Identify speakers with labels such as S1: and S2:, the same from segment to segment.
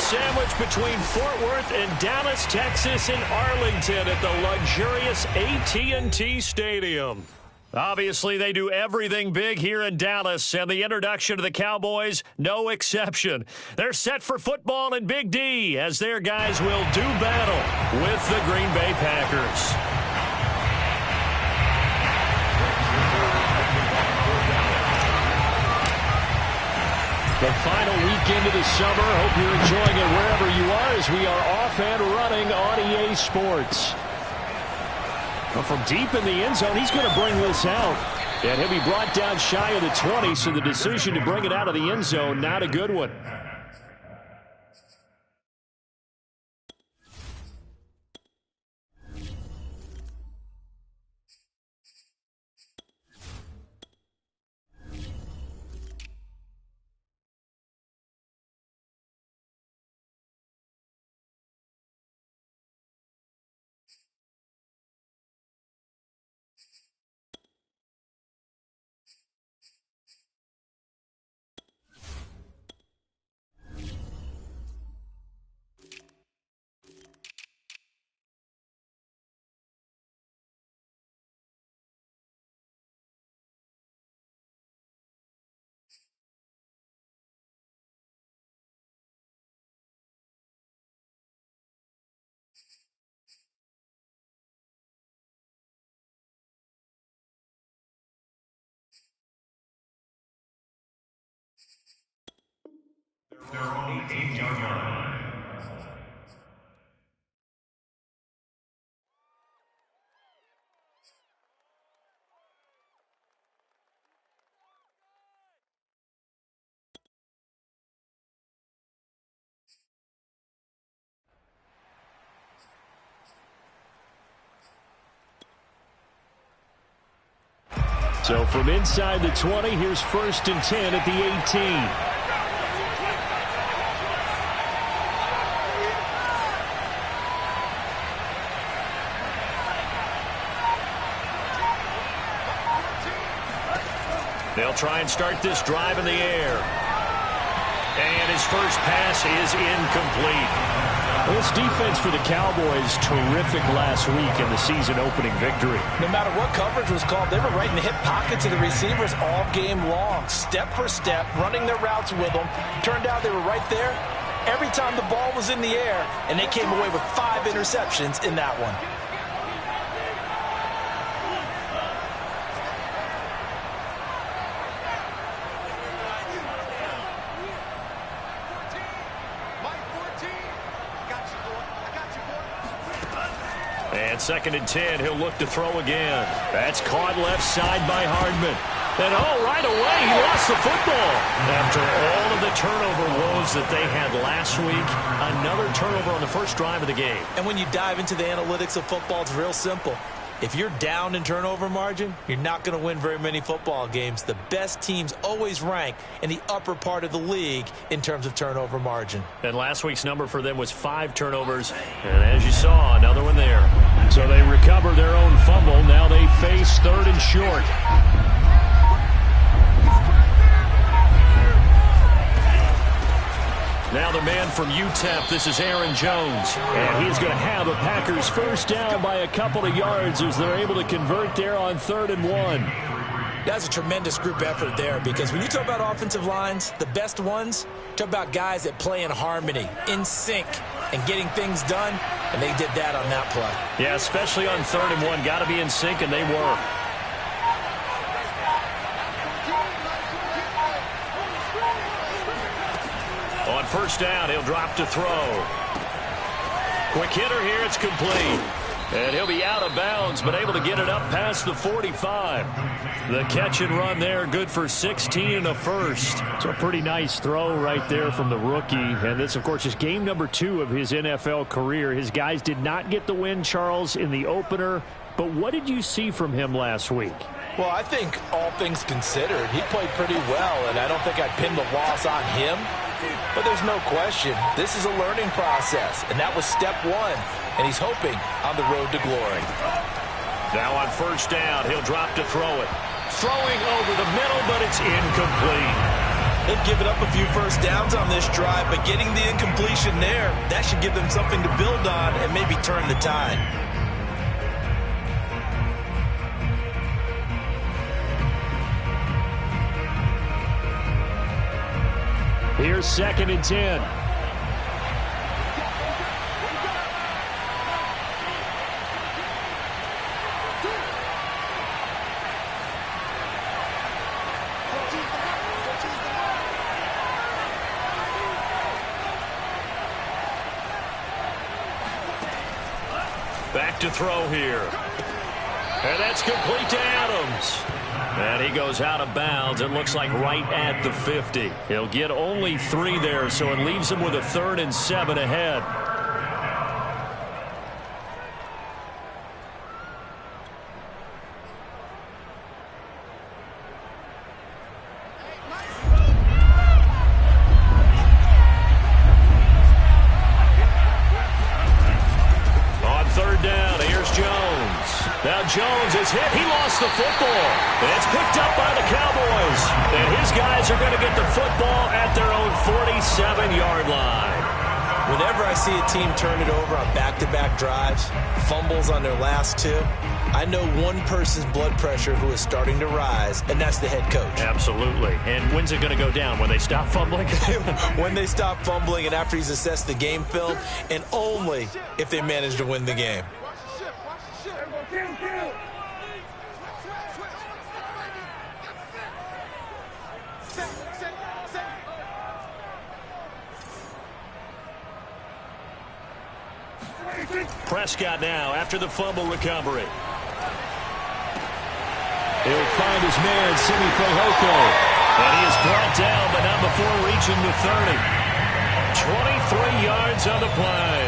S1: sandwiched between Fort Worth and Dallas, Texas, and Arlington at the luxurious AT&T Stadium. Obviously, they do everything big here in Dallas, and the introduction of the Cowboys, no exception. They're set for football in Big D as their guys will do battle with the Green Bay Packers. The final weekend of the summer. Hope you're enjoying it wherever you are as we are off and running on EA Sports. Well, from deep in the end zone, he's going to bring this out. And he'll be brought down shy of the 20, so the decision to bring it out of the end zone, not a good one.
S2: Their own 8-yard line.
S1: So from inside the 20, here's 1st and 10 at the 18. They'll try and start this drive in the air. And his first pass is incomplete. This defense for the Cowboys, terrific last week in the season-opening victory.
S3: No matter what coverage was called, they were right in the hip pockets of the receivers all game long, step for step, running their routes with them. Turned out they were right there every time the ball was in the air, and they came away with 5 interceptions in that one.
S1: And 2nd and 10, he'll look to throw again. That's caught left side by Hardman. And right away, he lost the football. After all of the turnover woes that they had last week, another turnover on the first drive of the game.
S3: And when you dive into the analytics of football, it's real simple. If you're down in turnover margin, you're not going to win very many football games. The best teams always rank in the upper part of the league in terms of turnover margin.
S1: And last week's number for them was 5 turnovers. And as you saw, another one there. So they recover their own fumble. Now they face 3rd and short. Now the man from UTEP, this is Aaron Jones. And he's going to have a Packers first down by a couple of yards as they're able to convert there on 3rd and 1.
S3: That's a tremendous group effort there, because when you talk about offensive lines, the best ones, talk about guys that play in harmony, in sync, and getting things done, and they did that on that play.
S1: Yeah, especially on 3rd and 1. Got to be in sync, and they were. On 1st down, he'll drop to throw. Quick hitter here, it's complete. And he'll be out of bounds, but able to get it up past the 45. The catch and run there, good for 16 and a first. So a pretty nice throw right there from the rookie. And this, of course, is game number 2 of his NFL career. His guys did not get the win, Charles, in the opener. But what did you see from him last week?
S3: Well, I think all things considered, he played pretty well, and I don't think I'd pin the loss on him. But there's no question, this is a learning process, and that was step 1, and he's hoping on the road to glory.
S1: Now on 1st down, he'll drop to throw it. Throwing over the middle, but it's incomplete.
S3: They've given up a few first downs on this drive, but getting the incompletion there, that should give them something to build on and maybe turn the tide.
S1: Here's 2nd and 10. Back to throw here. And that's complete to Adams. And he goes out of bounds. It looks like right at the 50. He'll get only 3 there, so it leaves him with a 3rd and 7 ahead. Jones is hit. He lost the football. And it's picked up by the Cowboys. And his guys are going to get the football at their own 47-yard line.
S3: Whenever I see a team turn it over on back-to-back drives, fumbles on their last 2, I know one person's blood pressure who is starting to rise, and that's the head coach.
S1: Absolutely. And when's it going to go down? When they stop fumbling?
S3: When they stop fumbling and after he's assessed the game film, and only if they manage to win the game.
S1: Prescott now after the fumble recovery. He'll find his man, Simi Fehoko. And he is brought down, but not before reaching the 30. 23 yards on the play.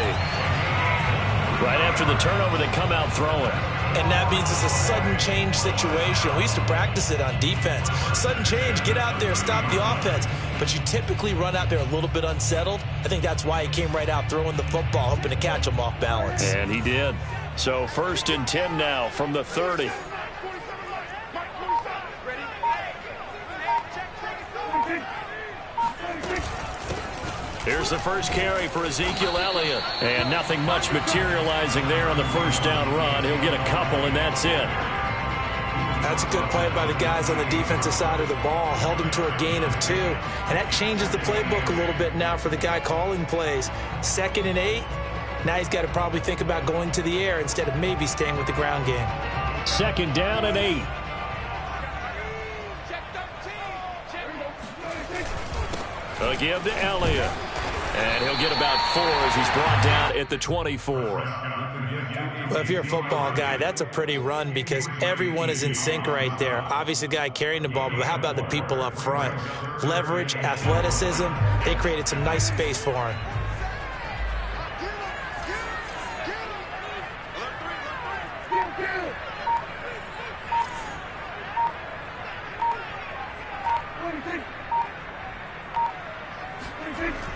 S1: Right after the turnover, they come out throwing.
S3: And that means it's a sudden change situation. We used to practice it on defense. Sudden change, get out there, stop the offense. But you typically run out there a little bit unsettled. I think that's why he came right out throwing the football, hoping to catch him off balance.
S1: And he did. So 1st and 10 now from the 30. Here's the first carry for Ezekiel Elliott. And nothing much materializing there on the first down run. He'll get a couple, and that's it.
S3: That's a good play by the guys on the defensive side of the ball. Held him to a gain of 2. And that changes the playbook a little bit now for the guy calling plays. 2nd and 8. Now he's got to probably think about going to the air instead of maybe staying with the ground game.
S1: 2nd down and 8. A give to Elliott. And he'll get about 4 as he's brought down at the 24.
S3: Well, if you're a football guy, that's a pretty run because everyone is in sync right there. Obviously, the guy carrying the ball, but how about the people up front? Leverage, athleticism, they created some nice space for him.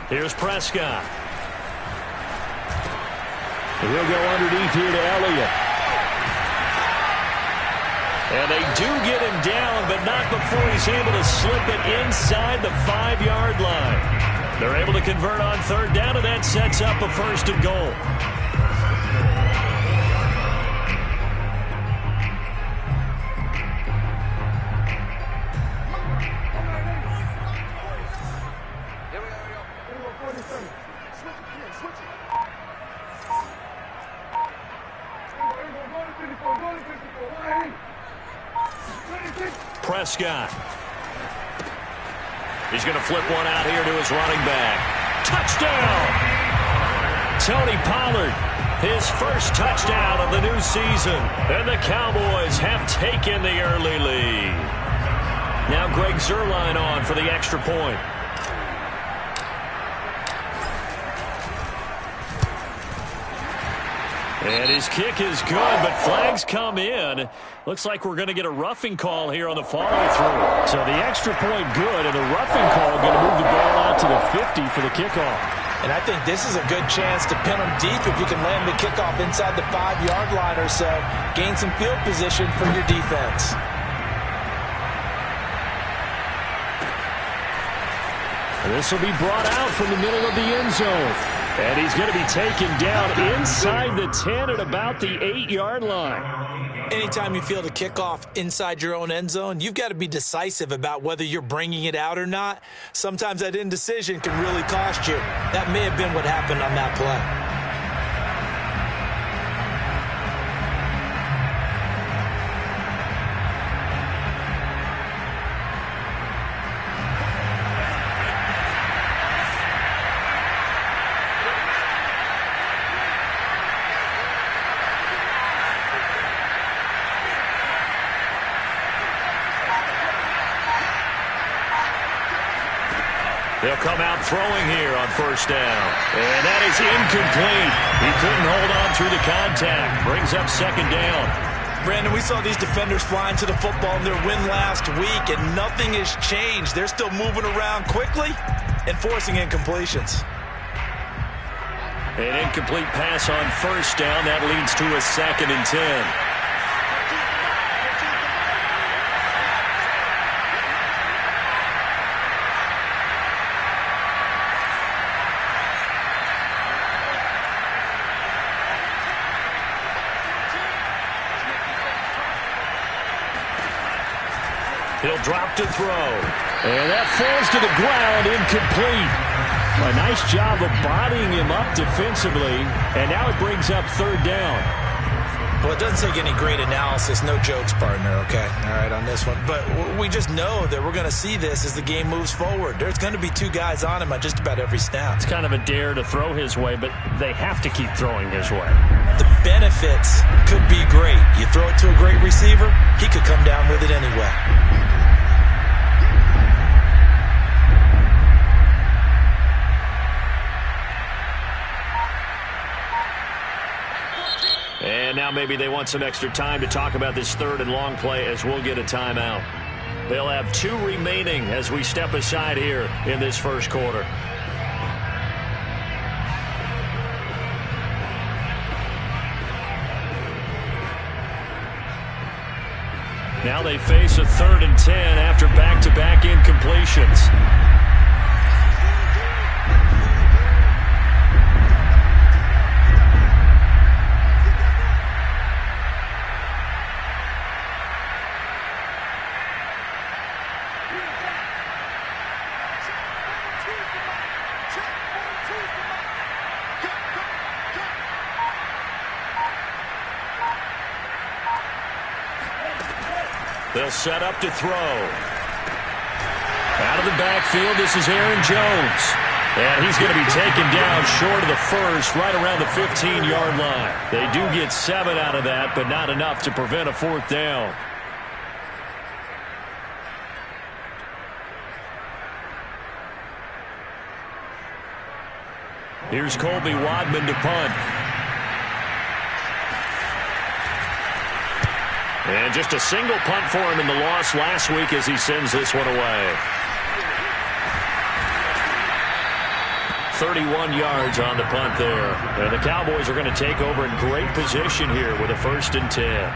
S1: Here's Prescott. He'll go underneath here to Elliott. And they do get him down, but not before he's able to slip it inside the 5-yard line. They're able to convert on 3rd down, and that sets up a 1st and goal. Prescott. He's going to flip one out here to his running back. Touchdown! Tony Pollard, his first touchdown of the new season. And the Cowboys have taken the early lead. Now Greg Zuerlein on for the extra point. And his kick is good, but flags come in. Looks like we're going to get a roughing call here on the follow-through. So the extra point good, and the roughing call going to move the ball out to the 50 for the kickoff.
S3: And I think this is a good chance to pin them deep if you can land the kickoff inside the 5-yard line or so. Gain some field position for your defense.
S1: This will be brought out from the middle of the end zone. And he's going to be taken down inside the 10 at about the 8-yard line.
S3: Anytime you feel the kickoff inside your own end zone, you've got to be decisive about whether you're bringing it out or not. Sometimes that indecision can really cost you. That may have been what happened on that play.
S1: They'll come out throwing here on first down. And that is incomplete. He couldn't hold on through the contact. Brings up second down.
S3: Brandon, we saw these defenders flying to the football in their win last week, and nothing has changed. They're still moving around quickly and forcing incompletions.
S1: An incomplete pass on first down. That leads to a 2nd and 10. He'll drop to throw. And that falls to the ground, incomplete. A nice job of bodying him up defensively. And now it brings up 3rd down.
S3: Well, it doesn't take any great analysis. No jokes, partner, okay? All right, on this one. But we just know that we're going to see this as the game moves forward. There's going to be 2 guys on him on just about every snap.
S1: It's kind of a dare to throw his way, but they have to keep throwing his way.
S3: The benefits could be great. You throw it to a great receiver, he could come down with it anyway.
S1: And now maybe they want some extra time to talk about this 3rd and long play as we'll get a timeout. They'll have 2 remaining as we step aside here in this first quarter. Now they face a 3rd and 10 after back-to-back incompletions. They'll set up to throw. Out of the backfield, this is Aaron Jones. And he's going to be taken down short of the first, right around the 15-yard line. They do get 7 out of that, but not enough to prevent a 4th down. Here's Colby Wadman to punt. And just a single punt for him in the loss last week as he sends this one away. 31 yards on the punt there. And the Cowboys are going to take over in great position here with a 1st and 10.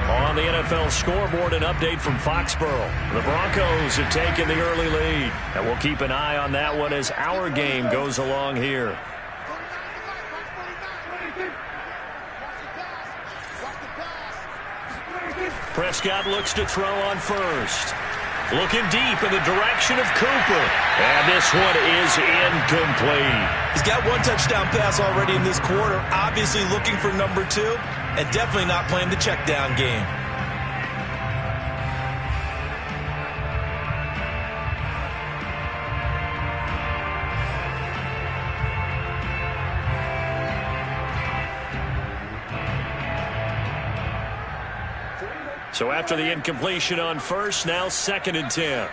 S1: On the NFL scoreboard, an update from Foxborough. The Broncos have taken the early lead. And we'll keep an eye on that one as our game goes along here. Prescott looks to throw on first. Looking deep in the direction of Cooper. And this one is incomplete.
S3: He's got 1 touchdown pass already in this quarter. Obviously looking for number 2. And definitely not playing the check down game.
S1: So after the incompletion on first, now 2nd and 10.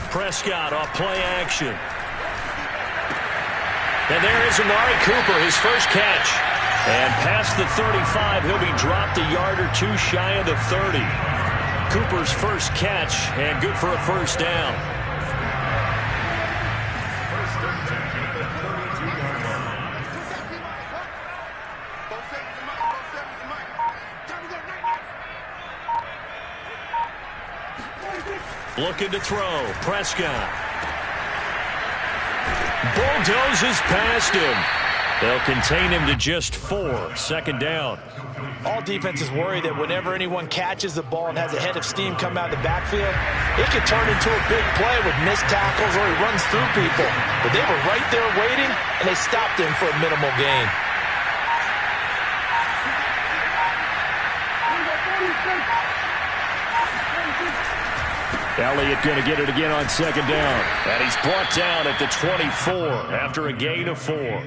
S1: Prescott off play action. And there is Amari Cooper, his first catch. And past the 35, he'll be dropped a yard or 2 shy of the 30. Cooper's first catch, and good for a first down. Looking to throw. Prescott. Bulldozes past him. They'll contain him to just 4. Second down.
S3: All defenses worry that whenever anyone catches the ball and has a head of steam come out of the backfield, it can turn into a big play with missed tackles or he runs through people. But they were right there waiting, and they stopped him for a minimal gain.
S1: Elliott going to get it again on second down. And he's brought down at the 24 after a gain of 4.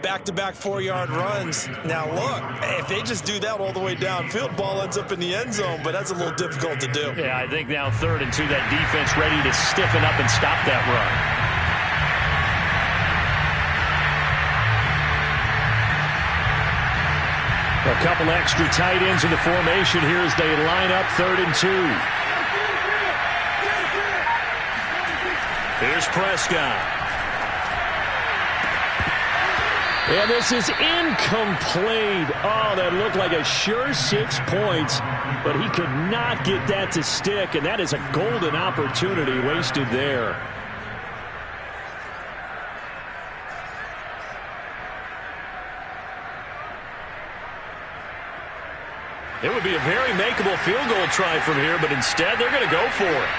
S3: Back-to-back 4-yard runs. Now, look, if they just do that all the way downfield, ball ends up in the end zone, but that's a little difficult to do.
S1: Yeah, I think now 3rd and 2, that defense ready to stiffen up and stop that run. A couple extra tight ends in the formation here as they line up 3rd and 2. Here's Prescott. And this is incomplete. Oh, that looked like a sure 6 points, but he could not get that to stick, and that is a golden opportunity wasted there. It would be a very makeable field goal try from here, but instead they're going to go for it.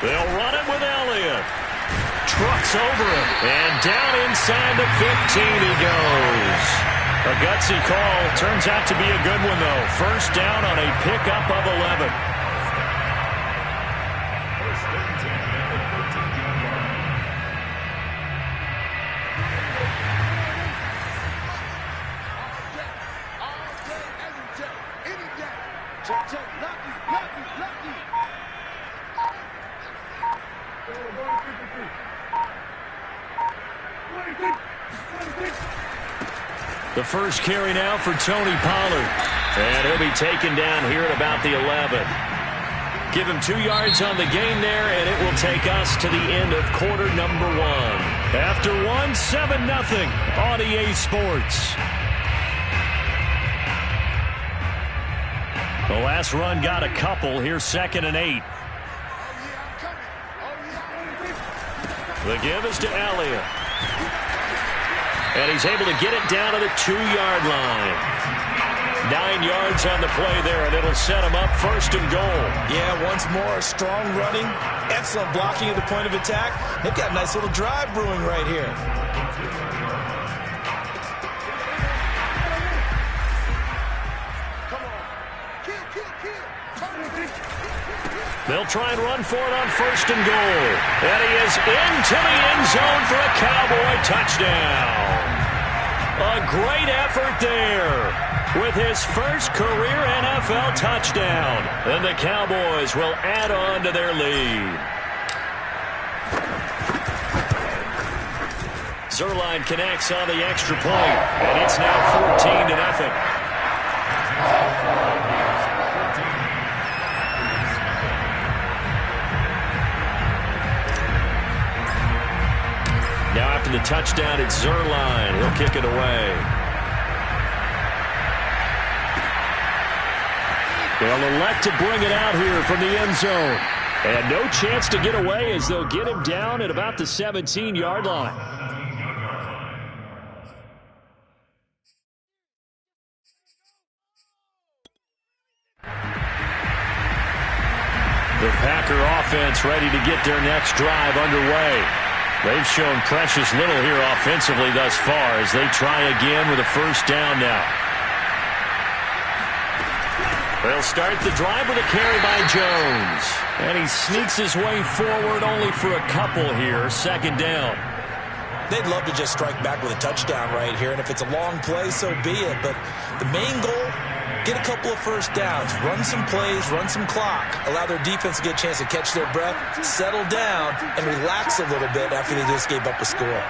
S1: They'll run it with Elliott. Trucks over him. And down inside the 15 he goes. A gutsy call. Turns out to be a good one, though. First down on a pickup of 11. The first carry now for Tony Pollard. And he'll be taken down here at about the 11. Give him 2 yards on the gain there, and it will take us to the end of quarter number 1. After 1, 7-0 on EA Sports. The last run got a couple. Here's 2nd and 8. The give is to Elliott. And he's able to get it down to the 2-yard line. 9 yards on the play there, and it'll set him up 1st and goal.
S3: Yeah, once more, strong running, excellent blocking at the point of attack. They've got a nice little drive brewing right here.
S1: They'll try and run for it on 1st and goal. And he is into the end zone for a Cowboy touchdown. A great effort there with his first career NFL touchdown. And the Cowboys will add on to their lead. Zerline connects on the extra point, and it's now 14-0. Now after the touchdown, it's Zerline. He'll kick it away. They'll elect to bring it out here from the end zone. And no chance to get away as they'll get him down at about the 17-yard line. The Packer offense ready to get their next drive underway. They've shown precious little here offensively thus far as they try again with a first down now. They'll start the drive with a carry by Jones. And he sneaks his way forward only for a couple here. 2nd down.
S3: They'd love to just strike back with a touchdown right here, and if it's a long play, so be it. But the main goal, get a couple of first downs, run some plays, run some clock, allow their defense to get a chance to catch their breath, settle down, and relax a little bit after they just gave up a score.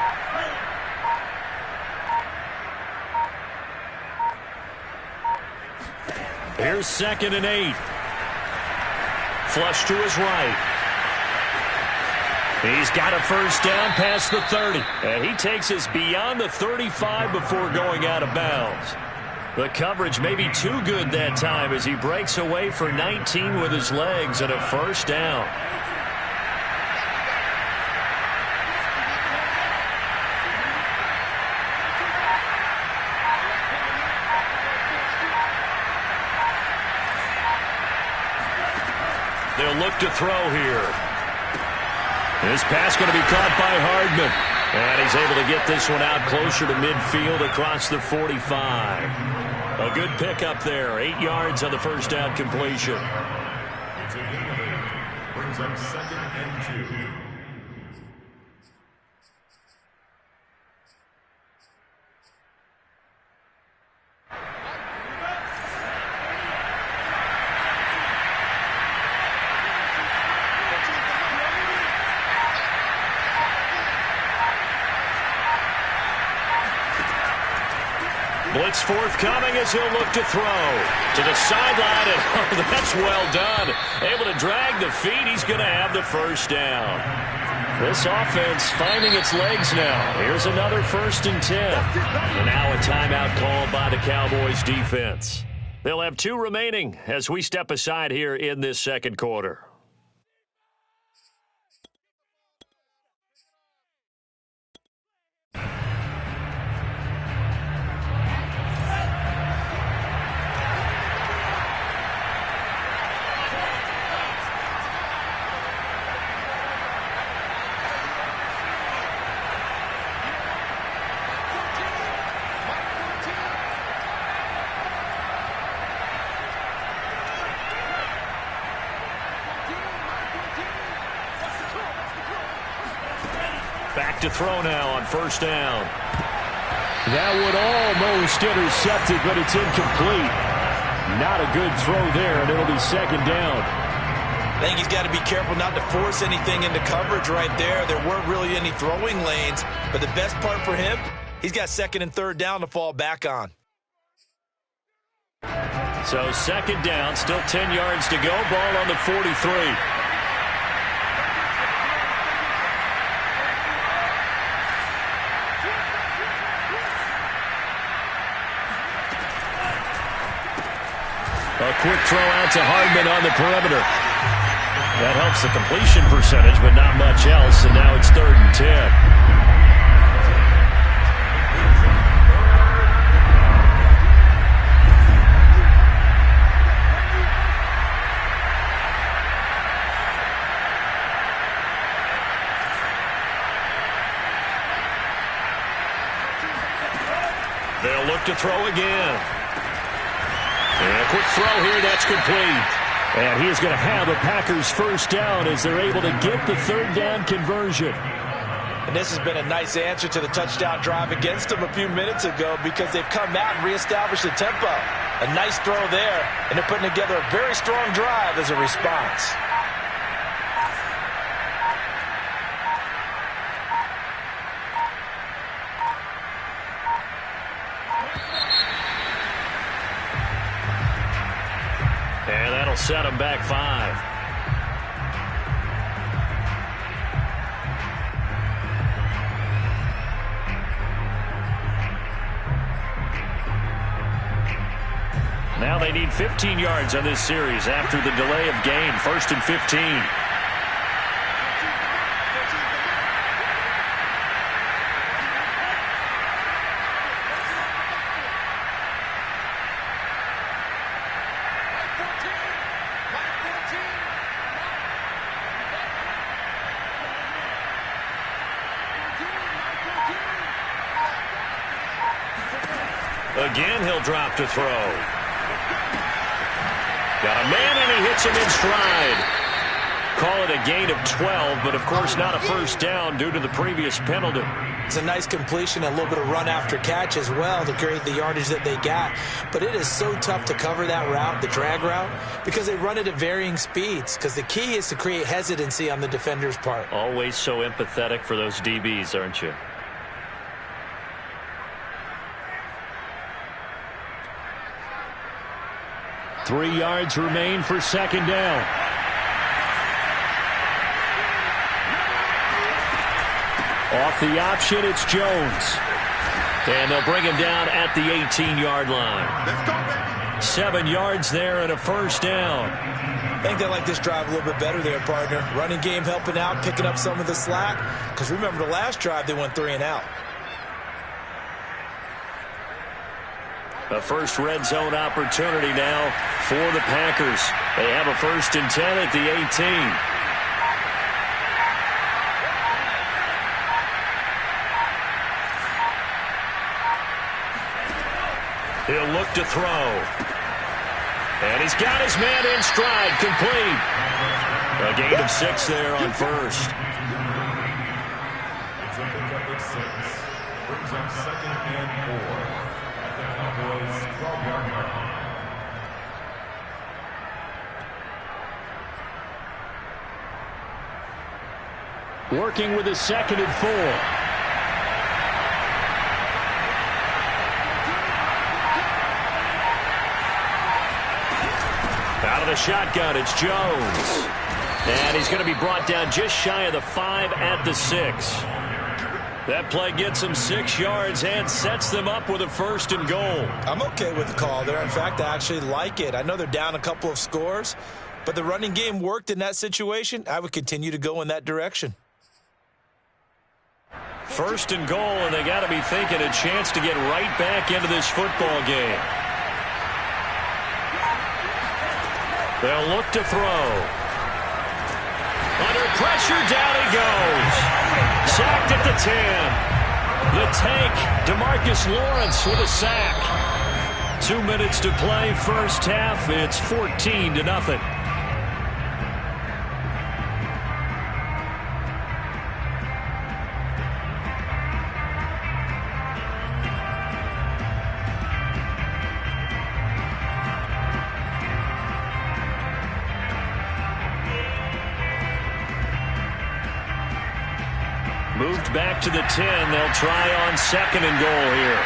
S1: Here's 2nd and 8. Flush to his right. He's got a first down past the 30. And he takes us beyond the 35 before going out of bounds. The coverage may be too good that time as he breaks away for 19 with his legs and a first down. They'll look to throw here. This pass going to be caught by Hardman. And he's able to get this one out closer to midfield across the 45. A good pickup there. 8 yards on the first down completion.
S2: It's a gain of 8. Brings up 2nd and 2.
S1: Blitz forthcoming as he'll look to throw. To the sideline, and oh, that's well done. Able to drag the feet. He's going to have the first down. This offense finding its legs now. Here's another 1st and 10. And now a timeout called by the Cowboys defense. They'll have 2 remaining as we step aside here in this second quarter. Back to throw now on first down. That would almost intercept it, but it's incomplete. Not a good throw there, and it'll be 2nd down.
S3: I think he's got to be careful not to force anything into coverage right there. There weren't really any throwing lanes, but the best part for him, he's got 2nd and 3rd down to fall back on.
S1: So 2nd down, still 10 yards to go. Ball on the 43. A quick throw out to Hardman on the perimeter. That helps the completion percentage, but not much else, and now it's 3rd and 10. They'll look to throw again. And a quick throw here, that's complete. And he is going to have a Packers first down as they're able to get the 3rd down conversion.
S3: And this has been a nice answer to the touchdown drive against them a few minutes ago because they've come out and reestablished the tempo. A nice throw there, and they're putting together a very strong drive as a response.
S1: And that'll set them back 5. Now they need 15 yards on this series after the delay of game. 1st and 15. Again, he'll drop to throw. Got a man, and he hits him in stride. Call it a gain of 12, but of course not a first down due to the previous penalty.
S3: It's a nice completion, a little bit of run after catch as well to create the yardage that they got. But it is so tough to cover that route, the drag route, because they run it at varying speeds. Because the key is to create hesitancy on the defender's part.
S1: Always so empathetic for those DBs, aren't you? Three yards remain for second down. Off the option, it's Jones. And they'll bring him down at the 18-yard line. 7 yards there and a first down.
S3: I think they like this drive a little bit better there, partner. Running game helping out, picking up some of the slack. Because remember, the last drive, they went 3 and out.
S1: A first red zone opportunity now for the Packers. They have a 1st and 10 at the 18. He'll look to throw. And he's got his man in stride, complete. A gain of 6 there on first.
S2: It's a pickup of 6. Brings up 2nd and 4 at the Cowboys 12-yard line.
S1: Working with a 2nd and 4. Out of the shotgun, it's Jones. And he's going to be brought down just shy of the 5 at the 6. That play gets him 6 yards and sets them up with a 1st and goal.
S3: I'm okay with the call there. In fact, I actually like it. I know they're down a couple of scores, but the running game worked in that situation. I would continue to go in that direction.
S1: 1st and goal, and they got to be thinking a chance to get right back into this football game. They'll look to throw. Under pressure, down he goes. Sacked at the 10. The tank, DeMarcus Lawrence with a sack. 2 minutes to play, first half. It's 14-0. Moved back to the 10. They'll try on 2nd and goal here.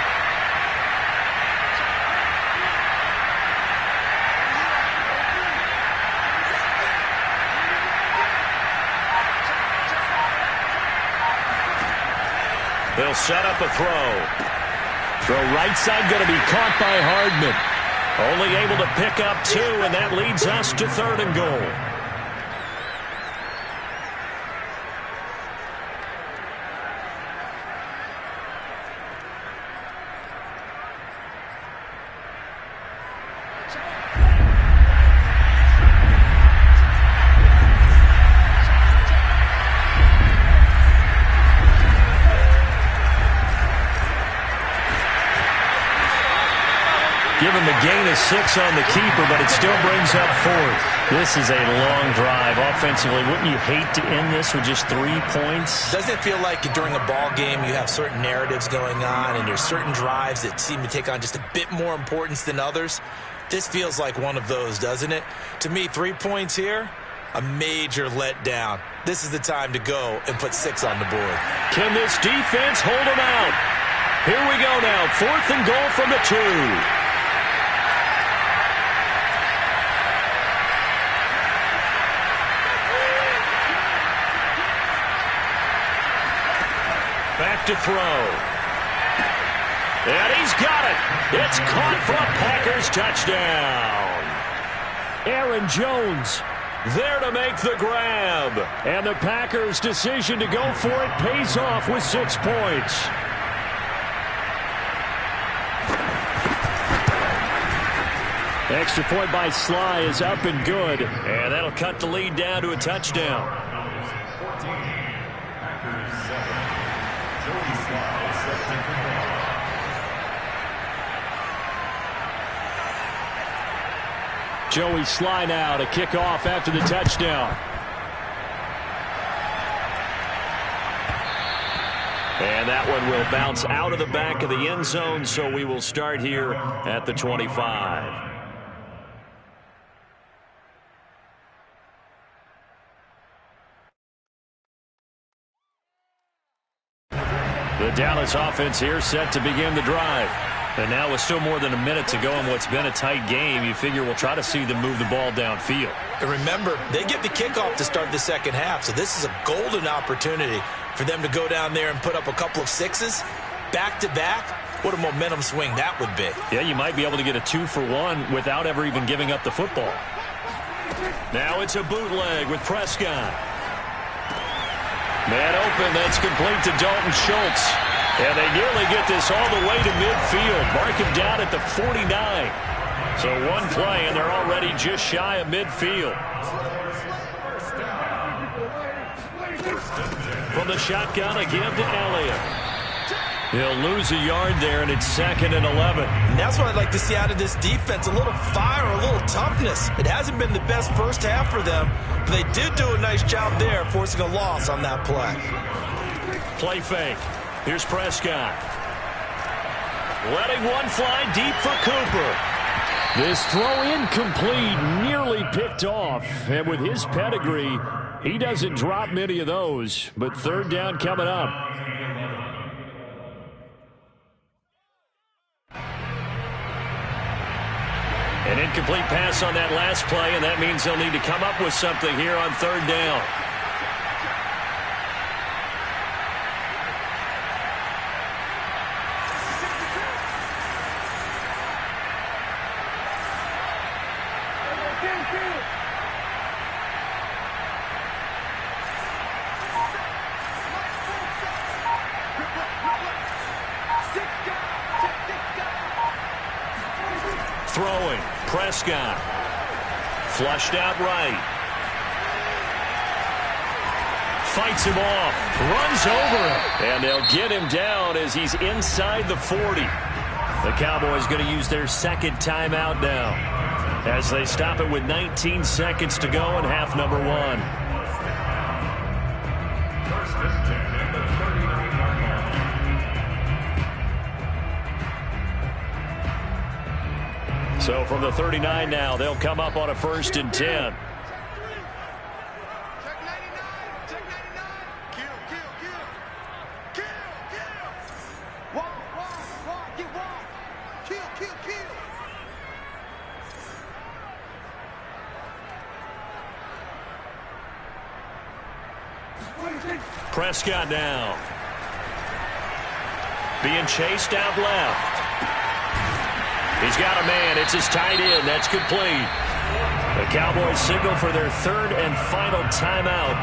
S1: They'll set up a throw. Throw right side going to be caught by Hardman. Only able to pick up 2, and that leads us to 3rd and goal. Give him a gain of 6 on the keeper, but it still brings up 4th. This is a long drive offensively. Wouldn't you hate to end this with just 3 points?
S3: Doesn't it feel like during a ball game you have certain narratives going on and there's certain drives that seem to take on just a bit more importance than others? This feels like one of those, doesn't it? To me, 3 points here, a major letdown. This is the time to go and put 6 on the board.
S1: Can this defense hold them out? Here we go now, 4th and goal from the 2. Back to throw. And he's got it. It's caught for a Packers touchdown. Aaron Jones there to make the grab. And the Packers' decision to go for it pays off with 6 points. Extra point by Sly is up and good. And that'll cut the lead down to a touchdown. Joey Sly now to kick off after the touchdown. And that one will bounce out of the back of the end zone, so we will start here at the 25. The Dallas offense here set to begin the drive. And now with still more than a minute to go in what's been a tight game, you figure we'll try to see them move the ball downfield.
S3: And remember, they get the kickoff to start the second half, so this is a golden opportunity for them to go down there and put up a couple of sixes back-to-back. What a momentum swing that would be.
S1: Yeah, you might be able to get a 2-for-1 without ever even giving up the football. Now it's a bootleg with Prescott. Man open, that's complete to Dalton Schultz. And they nearly get this all the way to midfield. Mark him down at the 49. So one play, and they're already just shy of midfield. From the shotgun, a give to Elliott. He'll lose a yard there, and it's 2nd and 11.
S3: And that's what I'd like to see out of this defense, a little fire, a little toughness. It hasn't been the best first half for them, but they did do a nice job there, forcing a loss on that play.
S1: Play fake. Here's Prescott. Letting one fly deep for Cooper. This throw incomplete, nearly picked off. And with his pedigree, he doesn't drop many of those. But third down coming up. An incomplete pass on that last play, and that means they'll need to come up with something here on third down. Throwing, Prescott. Flushed out right. Fights him off. Runs over him. And they'll get him down as he's inside the 40. The Cowboys going to use their second timeout now as they stop it with 19 seconds to go in half number 1. So from the 39 now, they'll come up on a 1st and 10. Prescott now. Being chased out left. He's got a man. It's his tight end. That's complete. The Cowboys signal for their third and final timeout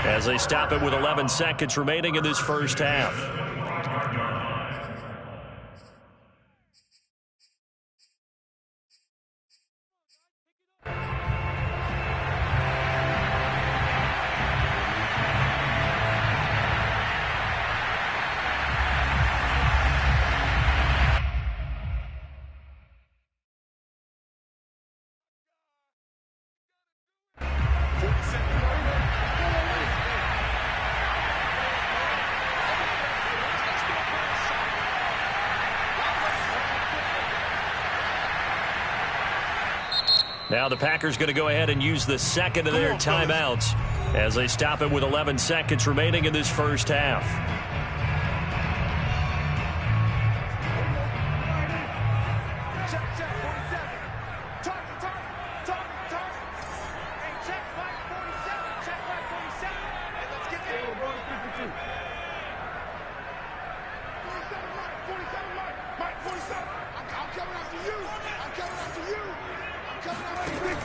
S1: as they stop it with 11 seconds remaining in this first half. Now the Packers going to go ahead and use the second of their timeouts as they stop it with 11 seconds remaining in this first half.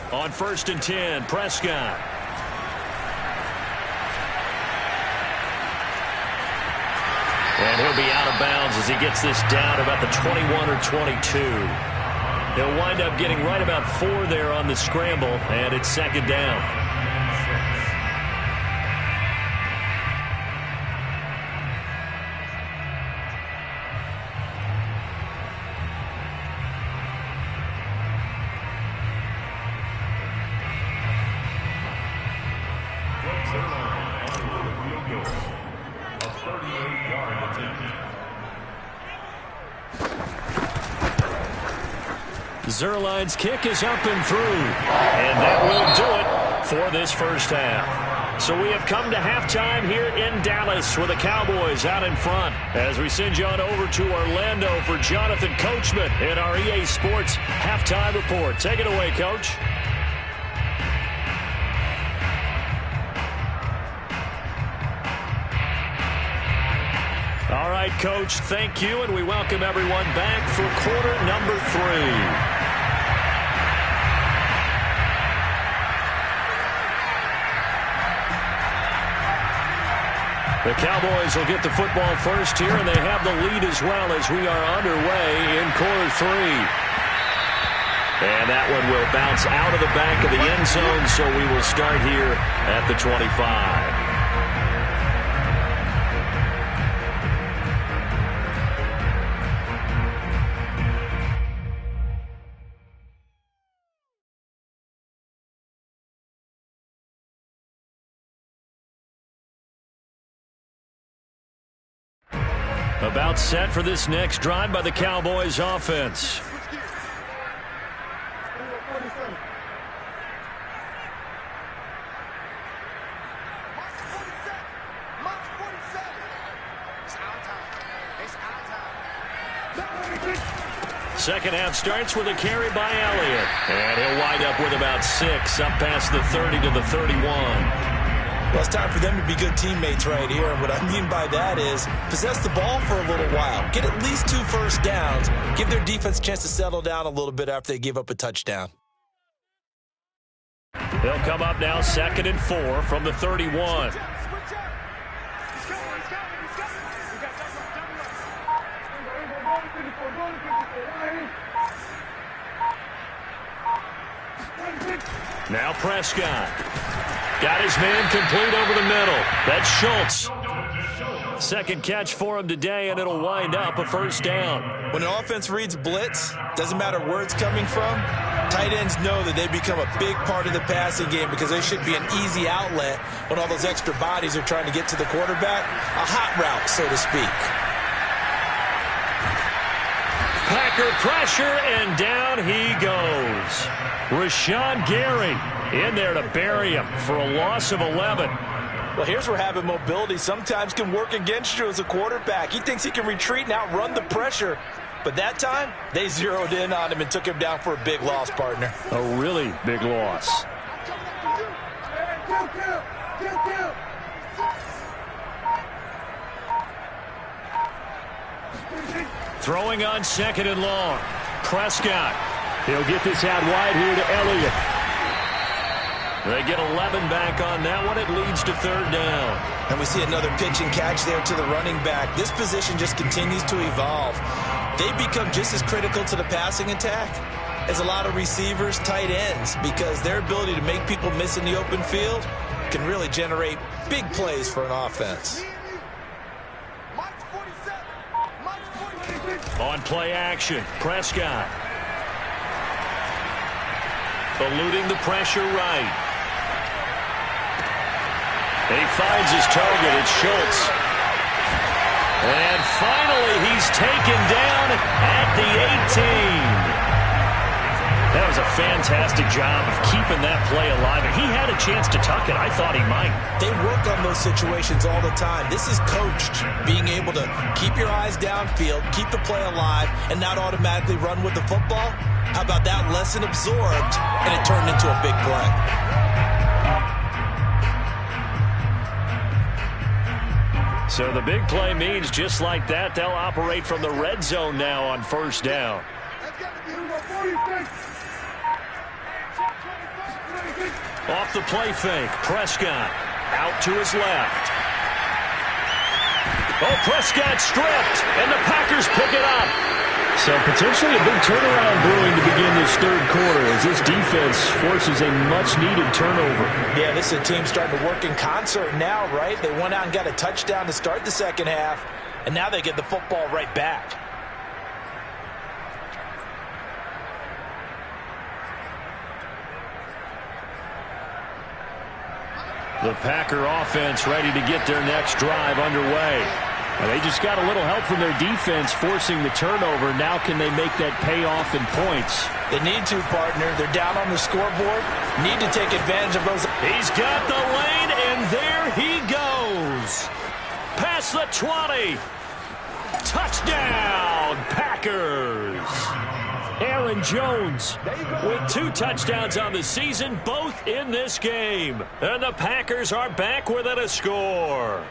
S1: On 1st and 10, Prescott. And he'll be out of bounds as he gets this down about the 21 or 22. He'll wind up getting right about 4 there on the scramble, and it's 2nd down. Zerline's kick is up and through. And that will do it for this first half. So we have come to halftime here in Dallas with the Cowboys out in front. As we send you on over to Orlando for Jonathan Coachman in our EA Sports halftime report. Take it away, Coach. All right, Coach, thank you, and we welcome everyone back for quarter number 3. The Cowboys will get the football first here, and they have the lead as well as we are underway in quarter 3. And that one will bounce out of the back of the end zone, so we will start here at the 25. About set for this next drive by the Cowboys offense. Second half starts with a carry by Elliott. And he'll wind up with about 6 up past the 30 to the 31.
S3: Well, it's time for them to be good teammates right here. And what I mean by that is possess the ball for a little while. Get at least 2 first downs. Give their defense a chance to settle down a little bit after they give up a touchdown.
S1: They'll come up now 2nd and 4 from the 31. Now Prescott. Got his man complete over the middle. That's Schultz. Second catch for him today, and it'll wind up a first down.
S3: When an offense reads blitz, doesn't matter where it's coming from, tight ends know that they become a big part of the passing game because they should be an easy outlet when all those extra bodies are trying to get to the quarterback. A hot route, so to speak.
S1: Packer pressure, and down he goes. Rashawn Gary in there to bury him for a loss of 11.
S3: Well, here's where having mobility sometimes can work against you as a quarterback. He thinks he can retreat and outrun the pressure. But that time, they zeroed in on him and took him down for a big loss, partner.
S1: A really big loss. Throwing on 2nd and long. Prescott. He'll get this out wide here to Elliott. They get 11 back on that one. It leads to 3rd down.
S3: And we see another pitch and catch there to the running back. This position just continues to evolve. They become just as critical to the passing attack as a lot of receivers, tight ends, because their ability to make people miss in the open field can really generate big plays for an offense.
S1: On play action, Prescott. Eluding the pressure right. And he finds his target. It's Schultz. And finally, he's taken down at the 18. That was a fantastic job of keeping that play alive. And he had a chance to tuck it. I thought he might.
S3: They work on those situations all the time. This is coached, being able to keep your eyes downfield, keep the play alive, and not automatically run with the football. How about that lesson absorbed, and it turned into a big play?
S1: So the big play means just like that, they'll operate from the red zone now on 1st down. Off the play fake, Prescott out to his left. Oh, Prescott stripped, and the Packers pick it up. So potentially a big turnaround brewing to begin this 3rd quarter as this defense forces a much-needed turnover.
S3: Yeah, this is a team starting to work in concert now, right? They went out and got a touchdown to start the 2nd half, and now they get the football right back.
S1: The Packer offense ready to get their next drive underway. And they just got a little help from their defense forcing the turnover. Now can they make that pay off in points?
S3: They need to, partner. They're down on the scoreboard. Need to take advantage of those.
S1: He's got the lane, and there he goes. Past the 20. Touchdown, Packers. Aaron Jones with 2 touchdowns on the season, both in this game. And the Packers are back within a score.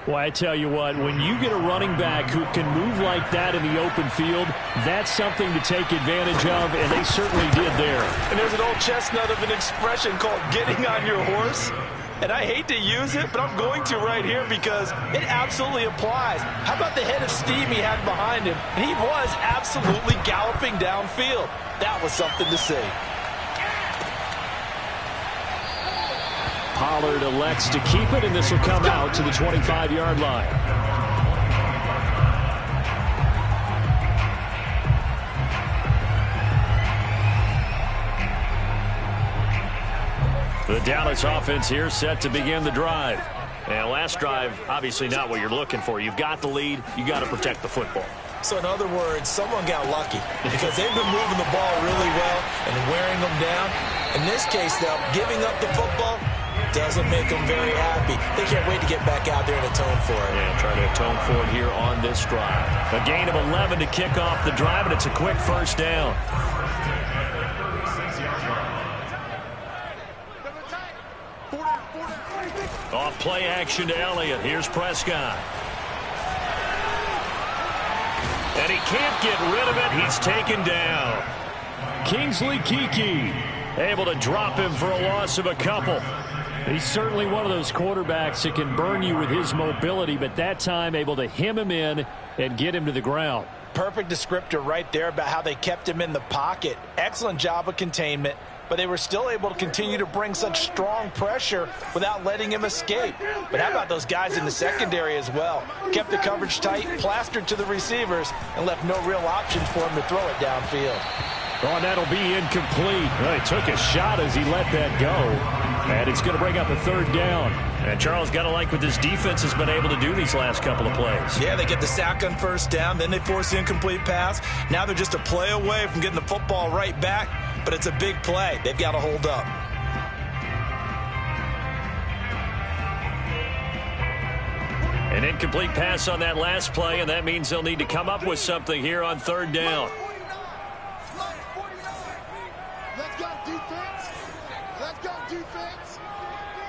S1: Well, I tell you what, when you get a running back who can move like that in the open field, that's something to take advantage of, and they certainly did there.
S3: And there's an old chestnut of an expression called getting on your horse. And I hate to use it, but I'm going to right here because it absolutely applies. How about the head of steam he had behind him? And he was absolutely galloping downfield. That was something to see.
S1: Pollard elects to keep it, and this will come out to the 25-yard line. The Dallas offense here set to begin the drive. And last drive, obviously not what you're looking for. You've got the lead. You got to protect the football.
S3: So in other words, someone got lucky because they've been moving the ball really well and wearing them down. In this case, though, giving up the football doesn't make them very happy. They can't wait to get back out there and atone for it.
S1: Yeah, try to atone for it here on this drive. A gain of 11 to kick off the drive, and it's a quick first down. Off play action to Elliott. Here's Prescott. And he can't get rid of it. He's taken down. Kingsley Keke able to drop him for a loss of a couple. He's certainly one of those quarterbacks that can burn you with his mobility, but that time able to hem him in and get him to the ground.
S3: Perfect descriptor right there about how they kept him in the pocket. Excellent job of containment, but they were still able to continue to bring such strong pressure without letting him escape. But how about those guys in the secondary as well? Kept the coverage tight, plastered to the receivers, and left no real options for him to throw it downfield.
S1: Oh, and that'll be incomplete. Well, he took a shot as he let that go. And it's going to bring up a third down. And Charles, got to like what this defense has been able to do these last couple of plays.
S3: Yeah, they get the sack on first down, then they force the incomplete pass. Now they're just a play away from getting the football right back, but it's a big play. They've got to hold up.
S1: An incomplete pass on that last play, and that means they'll need to come up with something here on third down.
S4: Let's go defense. Let's go defense.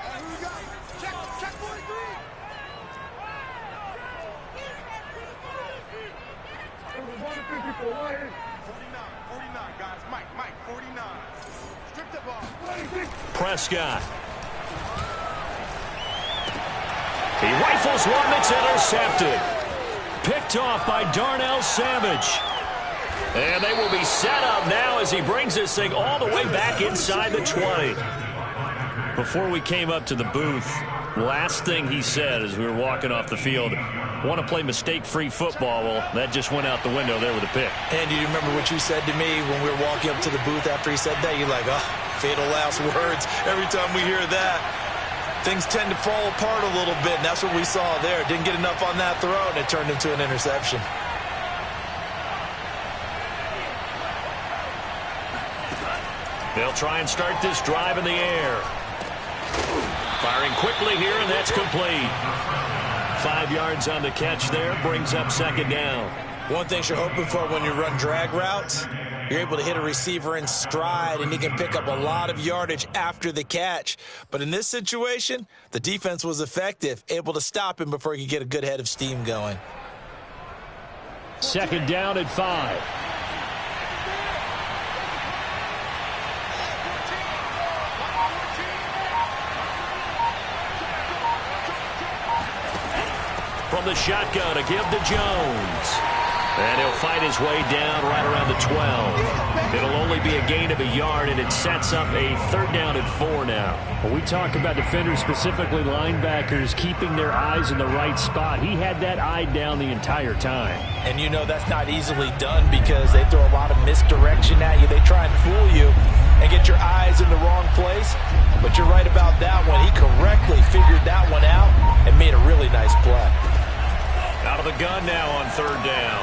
S4: And who we got? Check 43. 49, guys. Mike, 49. Strip the ball.
S1: Prescott. He rifles one that's intercepted. Picked off by Darnell Savage. And they will be set up now as he brings this thing all the way back inside the 20. Before we came up to the booth, last thing he said as we were walking off the field, want to play mistake-free football. Well, that just went out the window there with a pick.
S3: And do you remember what you said to me when we were walking up to the booth after he said that? You're like, oh, fatal last words. Every time we hear that, things tend to fall apart a little bit, and that's what we saw there. Didn't get enough on that throw, and it turned into an interception.
S1: They'll try and start this drive in the air. Firing quickly here, and that's complete. 5 yards on the catch there, brings up second down.
S3: One thing you're hoping for when you run drag routes, you're able to hit a receiver in stride, and he can pick up a lot of yardage after the catch. But in this situation, the defense was effective, able to stop him before he could get a good head of steam going.
S1: Second down at 5. From the shotgun, a give to Jones. And he'll fight his way down right around the 12. It'll only be a gain of a yard, and it sets up a third down at 4 now. When we talk about defenders, specifically linebackers, keeping their eyes in the right spot, he had that eye down the entire time.
S3: And you know that's not easily done because they throw a lot of misdirection at you. They try and fool you and get your eyes in the wrong place. But you're right about that one. He correctly figured that one out and made a really nice play.
S1: Out of the gun now on third down.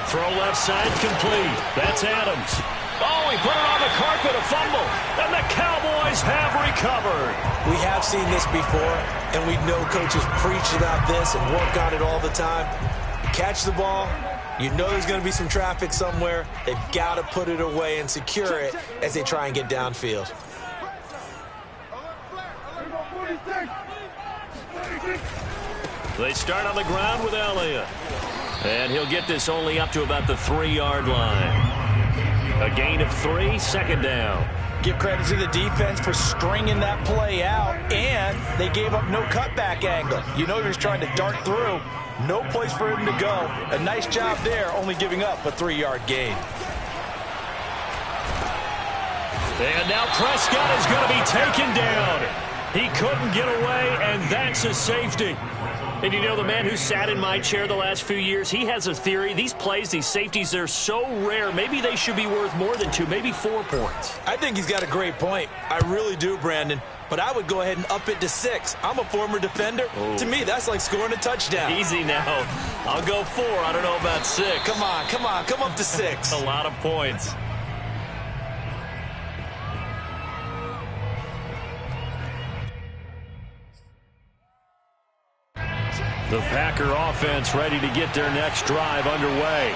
S1: Throw left side complete. That's Adams. Oh, he put it on the carpet, a fumble. And the Cowboys have recovered.
S3: We have seen this before, and we know coaches preach about this and work on it all the time. You catch the ball, you know there's going to be some traffic somewhere. They've got to put it away and secure it as they try and get downfield.
S1: They start on the ground with Elliott. And he'll get this only up to about the 3-yard line. A gain of 3, second down.
S3: Give credit to the defense for stringing that play out, and they gave up no cutback angle. You know he was trying to dart through. No place for him to go. A nice job there, only giving up a 3-yard gain.
S1: And now Prescott is going to be taken down. He couldn't get away, and that's a safety. And you know, the man who sat in my chair the last few years, he has a theory. These plays, these safeties, they're so rare. Maybe they should be worth more than 2, maybe 4 points.
S3: I think he's got a great point. I really do, Brandon. But I would go ahead and up it to 6. I'm a former defender. To me, that's like scoring a touchdown.
S1: Easy now. I'll go 4. I don't know about 6.
S3: Come on. Come up to 6.
S1: A lot of points. The Packer offense ready to get their next drive underway.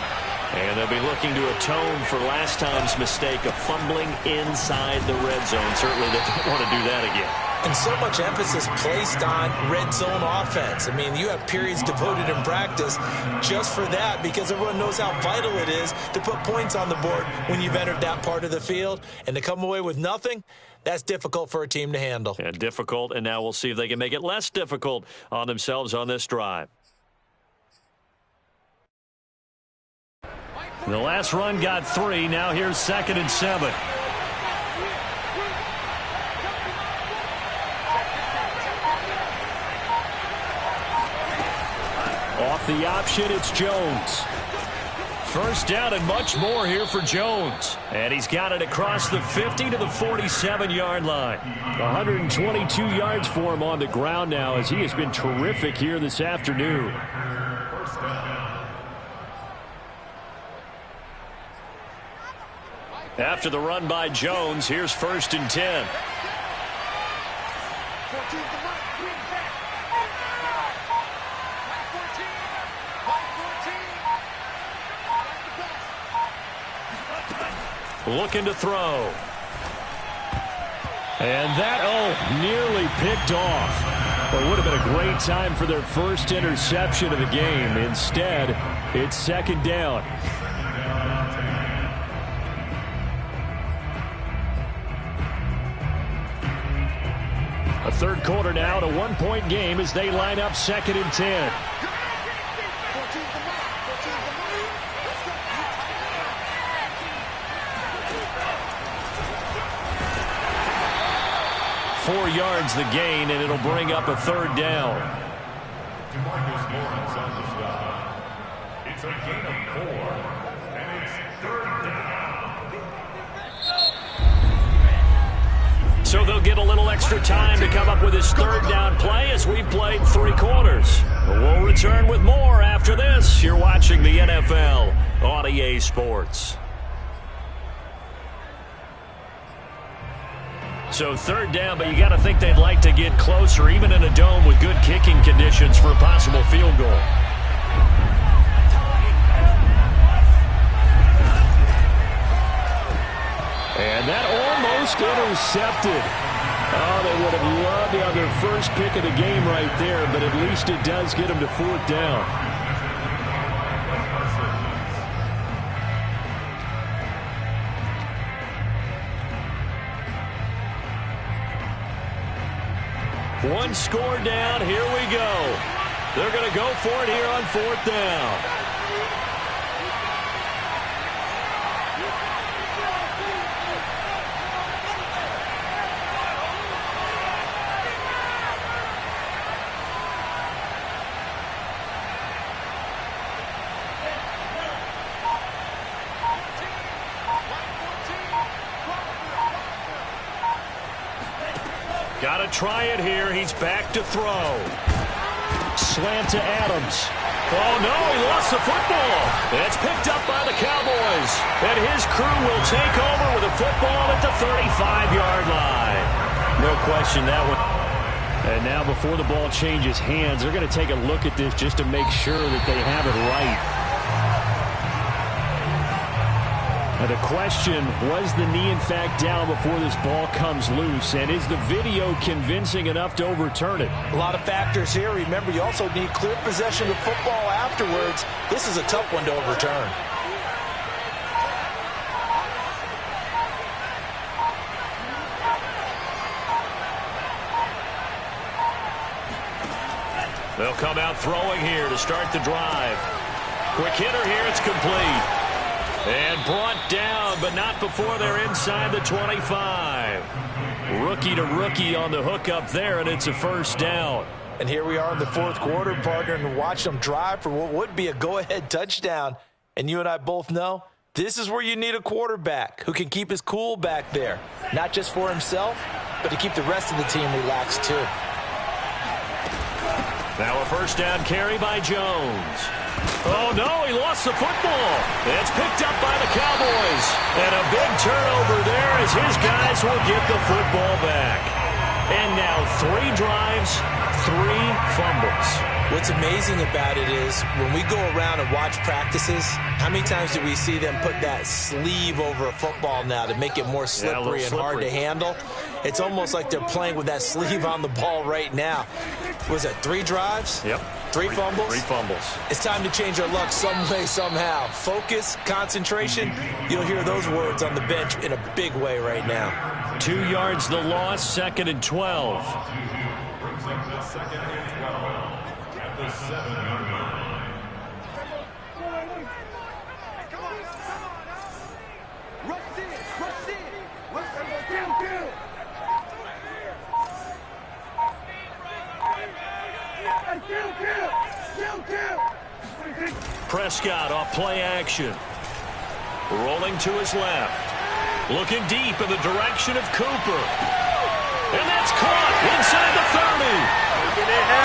S1: And they'll be looking to atone for last time's mistake of fumbling inside the red zone. Certainly they don't want to do that again.
S3: And so much emphasis placed on red zone offense. I mean, you have periods devoted in practice just for that because everyone knows how vital it is to put points on the board when you've entered that part of the field. And to come away with nothing, that's difficult for a team to handle.
S1: And difficult, and now we'll see if they can make it less difficult on themselves on this drive. The last run got 3. Now here's 2nd and 7. Off the option, it's Jones. First down and much more here for Jones. And he's got it across the 50 to the 47-yard line. 122 yards for him on the ground now as he has been terrific here this afternoon. After the run by Jones, here's 1st and 10. Looking to throw. And that, nearly picked off. Well, it would have been a great time for their first interception of the game. Instead, it's 2nd down. A third quarter now, a 1-point game as they line up 2nd and 10. Four yards the gain, and it'll bring up a 3rd down.
S2: It's a gain of 4, and it's 3rd down.
S1: So they'll get a little extra time to come up with his 3rd down play as we've played 3 quarters. We'll return with more after this. You're watching the NFL on EA Sports. So 3rd down, but you got to think they'd like to get closer, even in a dome with good kicking conditions for a possible field goal. And that almost intercepted. Oh, they would have loved to have their first pick of the game right there, but at least it does get them to 4th down. One score down, here we go. They're going to go for it here on 4th down. Got to try it here. He's back to throw. Slant to Adams. Oh, no, he lost the football. It's picked up by the Cowboys. And his crew will take over with a football at the 35-yard line. No question that one. And now before the ball changes hands, they're going to take a look at this just to make sure that they have it right. Now the question, was the knee in fact down before this ball comes loose? And is the video convincing enough to overturn it?
S3: A lot of factors here. Remember, you also need clear possession of football afterwards. This is a tough one to overturn.
S1: They'll come out throwing here to start the drive. Quick hitter here, it's complete. And brought down, but not before they're inside the 25. Rookie to rookie on the hook up there, and it's a first down.
S3: And here we are in the fourth quarter, partner, and watch them drive for what would be a go-ahead touchdown. And you and I both know this is where you need a quarterback who can keep his cool back there. Not just for himself, but to keep the rest of the team relaxed too.
S1: Now a first down carry by Jones. Oh, no, he lost the football. It's picked up by the Cowboys. And a big turnover there as his guys will get the football back. And now 3 drives, 3 fumbles.
S3: What's amazing about it is when we go around and watch practices, how many times do we see them put that sleeve over a football now to make it more slippery and hard to handle? It's almost like they're playing with that sleeve on the ball right now. Was it 3 drives?
S1: Yep.
S3: 3 fumbles?
S1: 3 fumbles.
S3: It's time to change our luck some way, somehow. Focus, concentration, you'll hear those words on the bench in a big way right now.
S1: 2 yards the loss, 2nd and 12.
S2: Brings up the 2nd and 12 at the 7-yard line.
S1: Prescott off play action. Rolling to his left. Looking deep in the direction of Cooper. And that's caught inside the 30.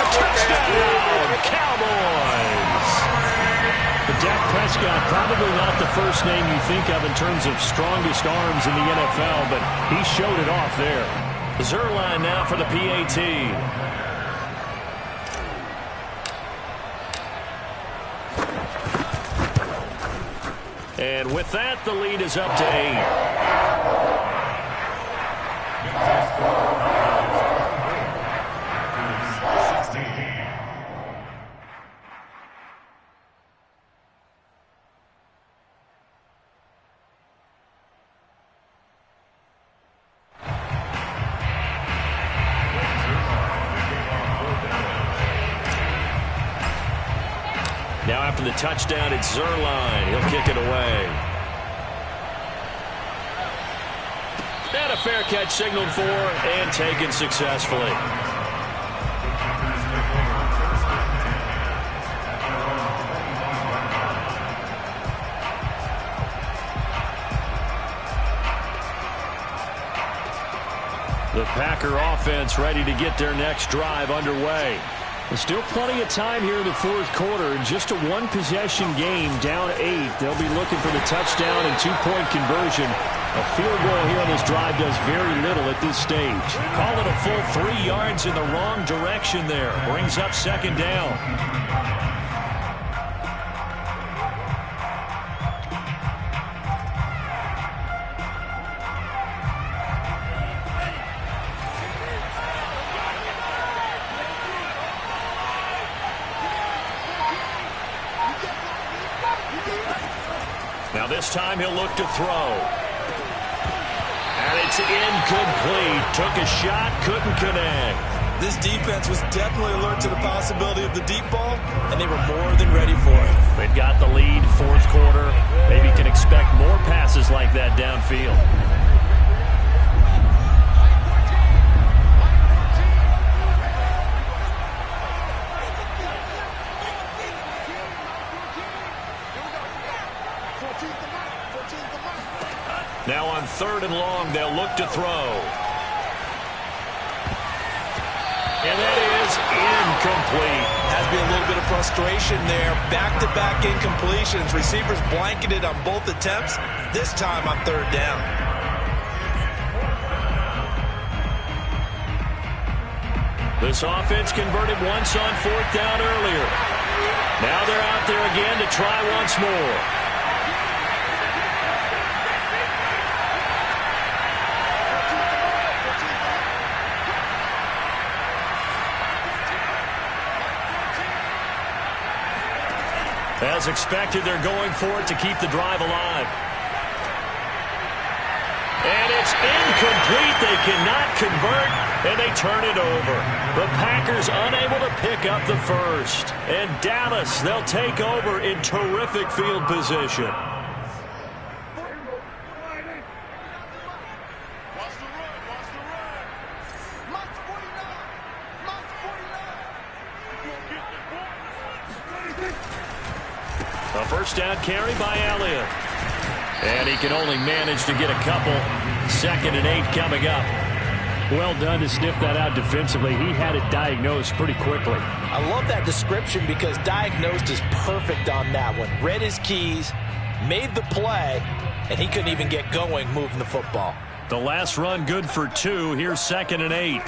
S1: Touchdown, Cowboys. But Dak Prescott, probably not the first name you think of in terms of strongest arms in the NFL, but he showed it off there. Zerline now for the PAT. And with that, the lead is up to 8. Now after the touchdown, it's Zerline. He'll kick it away. And a fair catch signaled for and taken successfully. The Packer offense ready to get their next drive underway. There's still plenty of time here in the fourth quarter. Just a one-possession game, down 8. They'll be looking for the touchdown and 2-point conversion. A field goal here on this drive does very little at this stage. Call it a full 3 yards in the wrong direction there. Brings up 2nd down. Now this time he'll look to throw. And it's incomplete. Took a shot, couldn't connect.
S3: This defense was definitely alert to the possibility of the deep ball, and they were more than ready for it.
S1: They've got the lead, fourth quarter. Maybe you can expect more passes like that downfield. Now on 3rd and long, they'll look to throw. And that is incomplete.
S3: Has to be a little bit of frustration there. Back-to-back incompletions. Receivers blanketed on both attempts, this time on third down.
S1: This offense converted once on fourth down earlier. Now they're out there again to try once more. As expected, they're going for it to keep the drive alive. And it's incomplete. They cannot convert, and they turn it over. The Packers unable to pick up the first. And Dallas, they'll take over in terrific field position. A first down carry by Elliott. And he can only manage to get a couple. 2nd and 8 coming up.
S5: Well done to sniff that out defensively. He had it diagnosed pretty quickly.
S3: I love that description because diagnosed is perfect on that one. Read his keys, made the play, and he couldn't even get going moving the football.
S1: The last run good for 2. Here's 2nd and 8.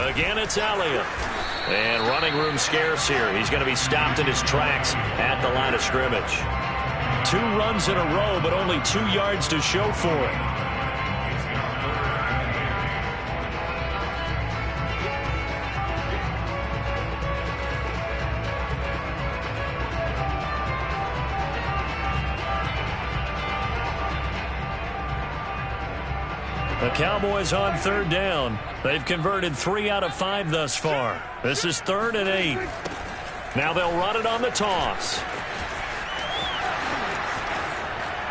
S1: Again, it's Elliott. And running room scarce here. He's going to be stopped in his tracks at the line of scrimmage. 2 runs in a row, but only 2 yards to show for it. The Cowboys on third down. They've converted 3 out of 5 thus far. This is 3rd and 8. Now they'll run it on the toss.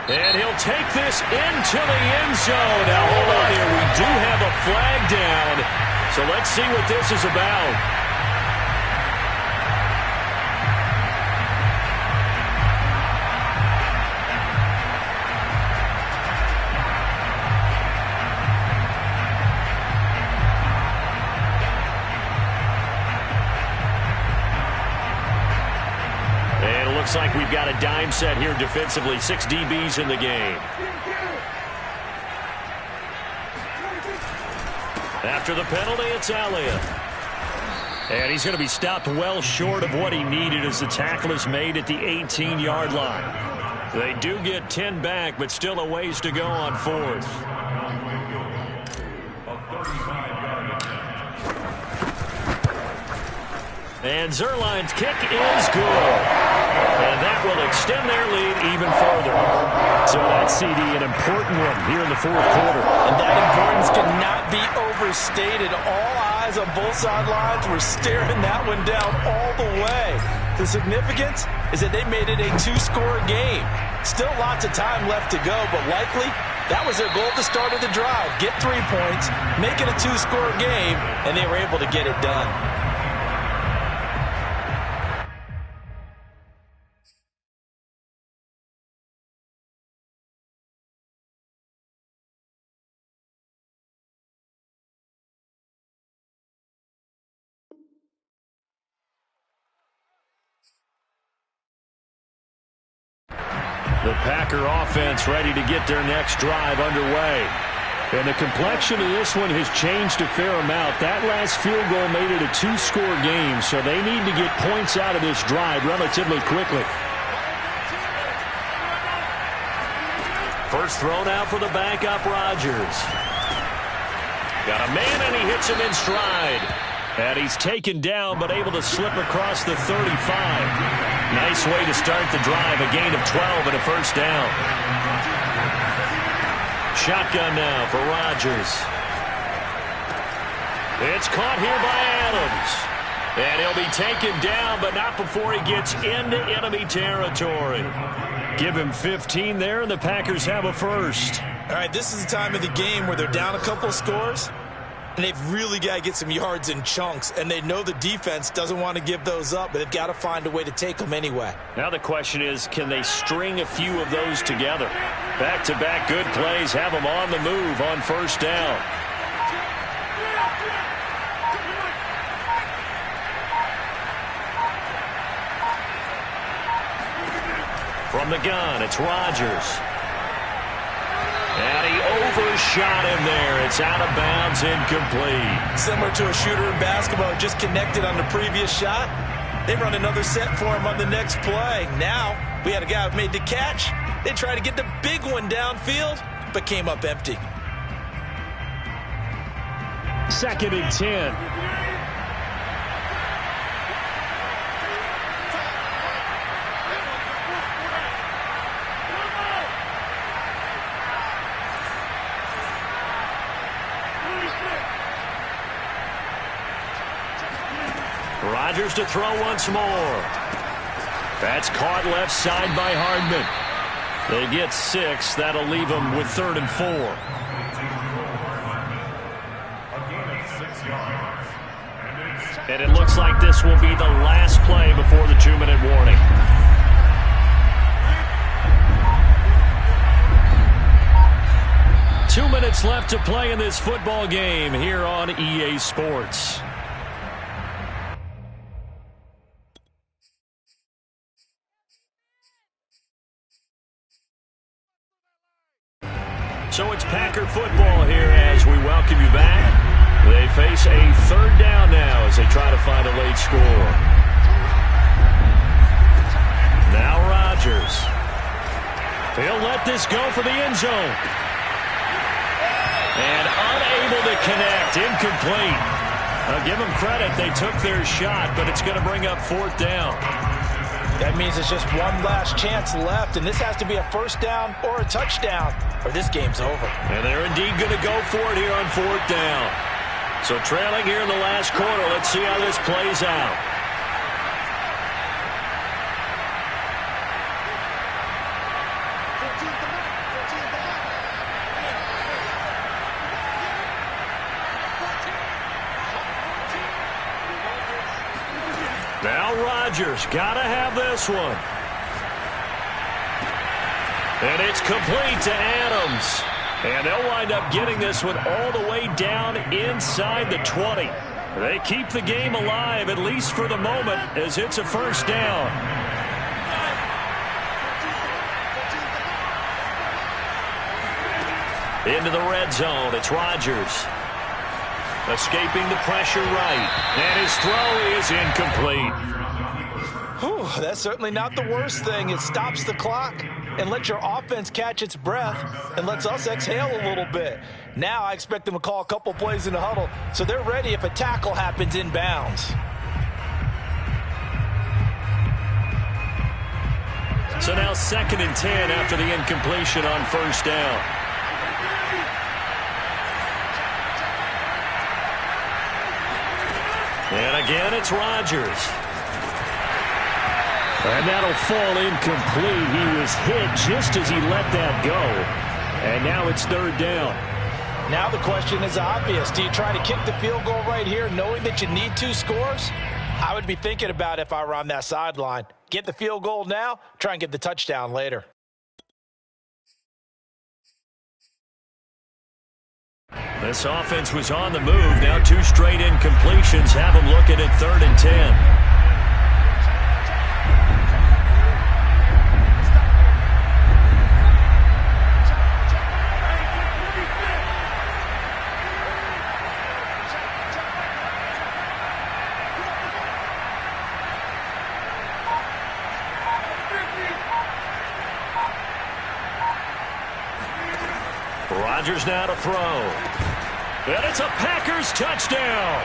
S1: And he'll take this into the end zone. Now hold on here. We do have a flag down. So let's see what this is about. Looks like we've got a dime set here defensively. 6 DBs in the game. After the penalty, it's Elliott. And he's going to be stopped well short of what he needed as the tackle is made at the 18-yard line. They do get 10 back, but still a ways to go on 4th. And Zerline's kick is good. And that will extend their lead even further.
S5: So that CD, an important one here in the 4th quarter.
S3: And that importance cannot be overstated. All eyes on both sidelines were staring that one down all the way. The significance is that they made it a 2-score game. Still lots of time left to go, but likely that was their goal at the start of the drive. Get 3 points, make it a 2-score game, and they were able to get it done.
S1: The Packer offense ready to get their next drive underway. And the complexion of this one has changed a fair amount. That last field goal made it a 2-score game, so they need to get points out of this drive relatively quickly. First thrown out for the backup, Rodgers. Got a man, and he hits him in stride. And he's taken down, but able to slip across the 35. Nice way to start the drive, a gain of 12 and a first down. Shotgun now for Rodgers. It's caught here by Adams. And he'll be taken down, but not before he gets into enemy territory. Give him 15 there, and the Packers have a first.
S3: All right, this is the time of the game where they're down a couple of scores, and they've really got to get some yards in chunks, and they know the defense doesn't want to give those up, but they've got to find a way to take them anyway.
S1: Now the question is, can they string a few of those together? Back-to-back good plays have them on the move on first down. From the gun, it's Rodgers. And he overshot him there. It's out of bounds, incomplete.
S3: Similar to a shooter in basketball, just connected on the previous shot. They run another set for him on the next play. Now, we had a guy who made the catch. They tried to get the big one downfield, but came up empty.
S5: 2nd and 10.
S1: Rodgers to throw once more. That's caught left side by Hardman. They get 6. That'll leave them with 3rd and 4. And it looks like this will be the last play before the 2-minute warning. Two minutes left to play in this football game here on EA Sports. So it's Packer football here as we welcome you back. They face a 3rd down now as they try to find a late score. Now Rodgers. He'll let this go for the end zone. And unable to connect, incomplete. I'll give them credit, they took their shot, but it's going to bring up 4th down.
S3: That means it's just one last chance left, and this has to be a 1st down or a touchdown, or this game's over.
S1: And they're indeed going to go for it here on 4th down. So trailing here in the last quarter, let's see how this plays out. Now Rodgers, gotta have this one. And it's complete to Adams. And they'll wind up getting this one all the way down inside the 20. They keep the game alive, at least for the moment, as it's a 1st down. Into the red zone, it's Rodgers. Escaping the pressure right. And his throw is incomplete.
S3: Whew, that's certainly not the worst thing. It stops the clock and lets your offense catch its breath and lets us exhale a little bit. Now I expect them to call a couple plays in the huddle so they're ready if a tackle happens inbounds.
S1: So now 2nd and 10 after the incompletion on 1st down. And again, it's Rodgers. And that'll fall incomplete. He was hit just as he let that go. And now it's 3rd down.
S3: Now the question is obvious. Do you try to kick the field goal right here knowing that you need 2 scores? I would be thinking about it if I were on that sideline. Get the field goal now, try and get the touchdown later.
S1: This offense was on the move. Now 2 straight incompletions have them looking at 3rd and 10. Rodgers now to throw. And it's a Packers touchdown.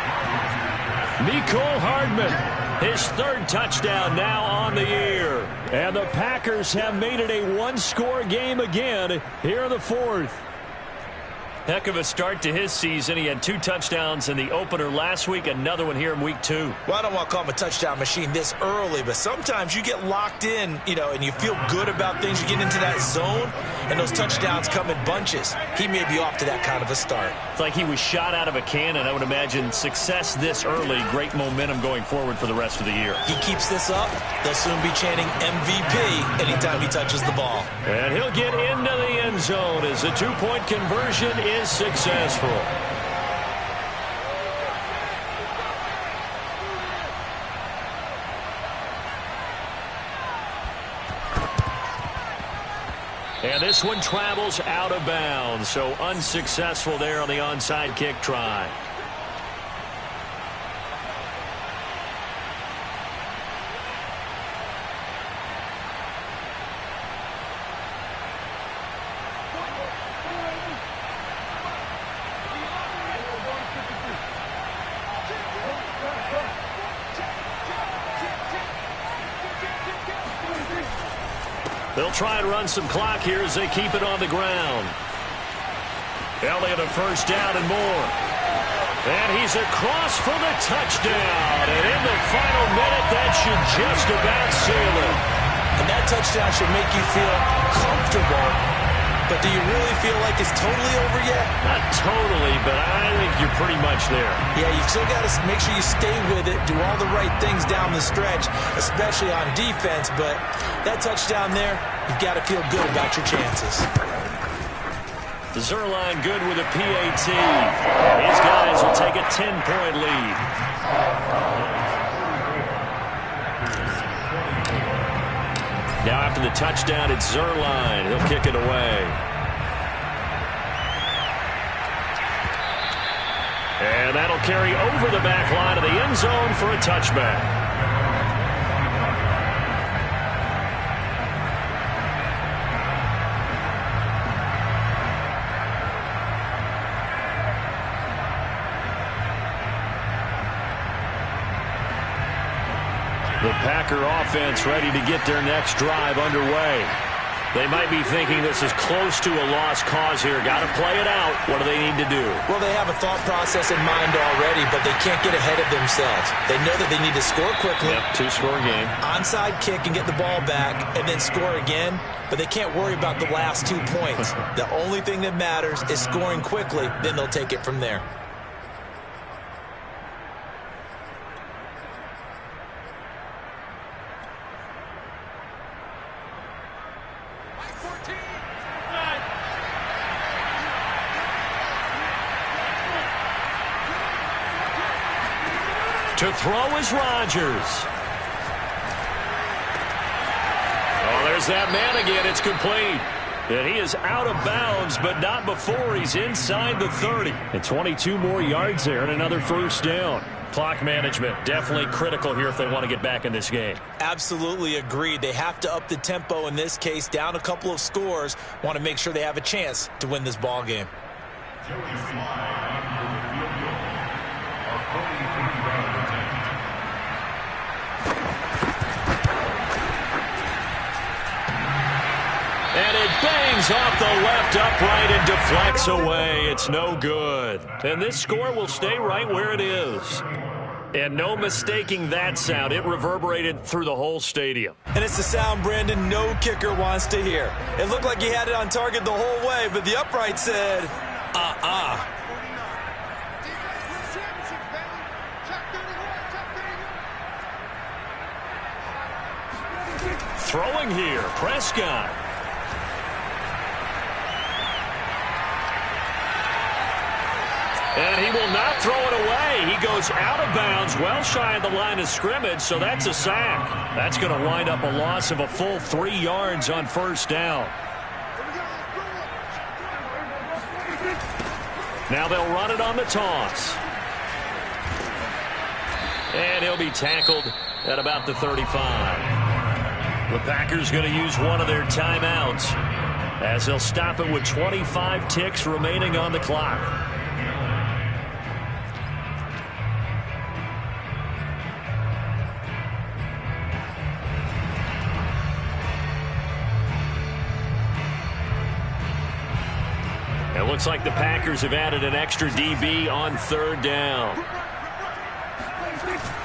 S1: Mecole Hardman, his 3rd touchdown now on the year. And the Packers have made it a 1-score game again here in the 4th. Heck of a start to his season. He had 2 touchdowns in the opener last week, another one here in week 2.
S3: Well, I don't want to call him a touchdown machine this early, but sometimes you get locked in, and you feel good about things. You get into that zone, and those touchdowns come in bunches. He may be off to that kind of a start.
S1: It's like he was shot out of a cannon. I would imagine success this early, great momentum going forward for the rest of the year.
S3: He keeps this up, they'll soon be chanting MVP anytime he touches the ball.
S1: And he'll get into the end zone as the 2-point conversion is successful. And this one travels out of bounds, so unsuccessful there on the onside kick try. They'll try and run some clock here as they keep it on the ground. Elliott a first down and more. And he's across for the touchdown. And in the final minute, that should just about seal it.
S3: And that touchdown should make you feel comfortable. But do you really feel like it's totally over yet?
S1: Not totally, but I think you're pretty much there.
S3: Yeah, you've still got to make sure you stay with it, do all the right things down the stretch, especially on defense. But that touchdown there, you've got to feel good about your chances.
S1: Zerline good with a PAT. His guys will take a 10-point lead. Now after the touchdown, it's Zerline. He'll kick it away. And that'll carry over the back line of the end zone for a touchback. The Packer offense ready to get their next drive underway. They might be thinking this is close to a lost cause here. Got to play it out. What do they need to do?
S3: Well, they have a thought process in mind already, but they can't get ahead of themselves. They know that they need to score quickly.
S1: Yep, two-score game.
S3: Onside kick and get the ball back and then score again, but they can't worry about the last 2 points. The only thing that matters is scoring quickly, then they'll take it from there.
S1: To throw is Rodgers. Oh, there's that man again. It's complete. And he is out of bounds, but not before he's inside the 30.
S5: And 22 more yards there and another first down.
S1: Clock management definitely critical here if they want to get back in this game.
S3: Absolutely agreed. They have to up the tempo in this case, down a couple of scores. Want to make sure they have a chance to win this ball game.
S1: And it bangs off the left upright and deflects away. It's no good. And this score will stay right where it is. And no mistaking that sound. It reverberated through the whole stadium.
S3: And it's the sound, Brandon, no kicker wants to hear. It looked like he had it on target the whole way, but the upright said,
S1: Throwing here, Prescott. And he will not throw it away. He goes out of bounds, well shy of the line of scrimmage, so that's a sack. That's going to wind up a loss of a full 3 yards on first down. Now they'll run it on the toss. And he'll be tackled at about the 35. The Packers going to use one of their timeouts as they'll stop it with 25 ticks remaining on the clock. It looks like the Packers have added an extra DB on third down.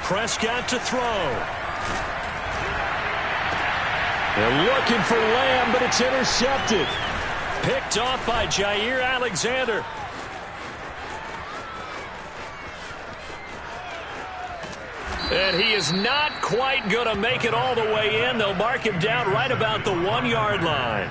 S1: Prescott to throw. They're looking for Lamb, but it's intercepted. Picked off by Jair Alexander. And he is not quite going to make it all the way in. They'll mark him down right about the 1 yard line.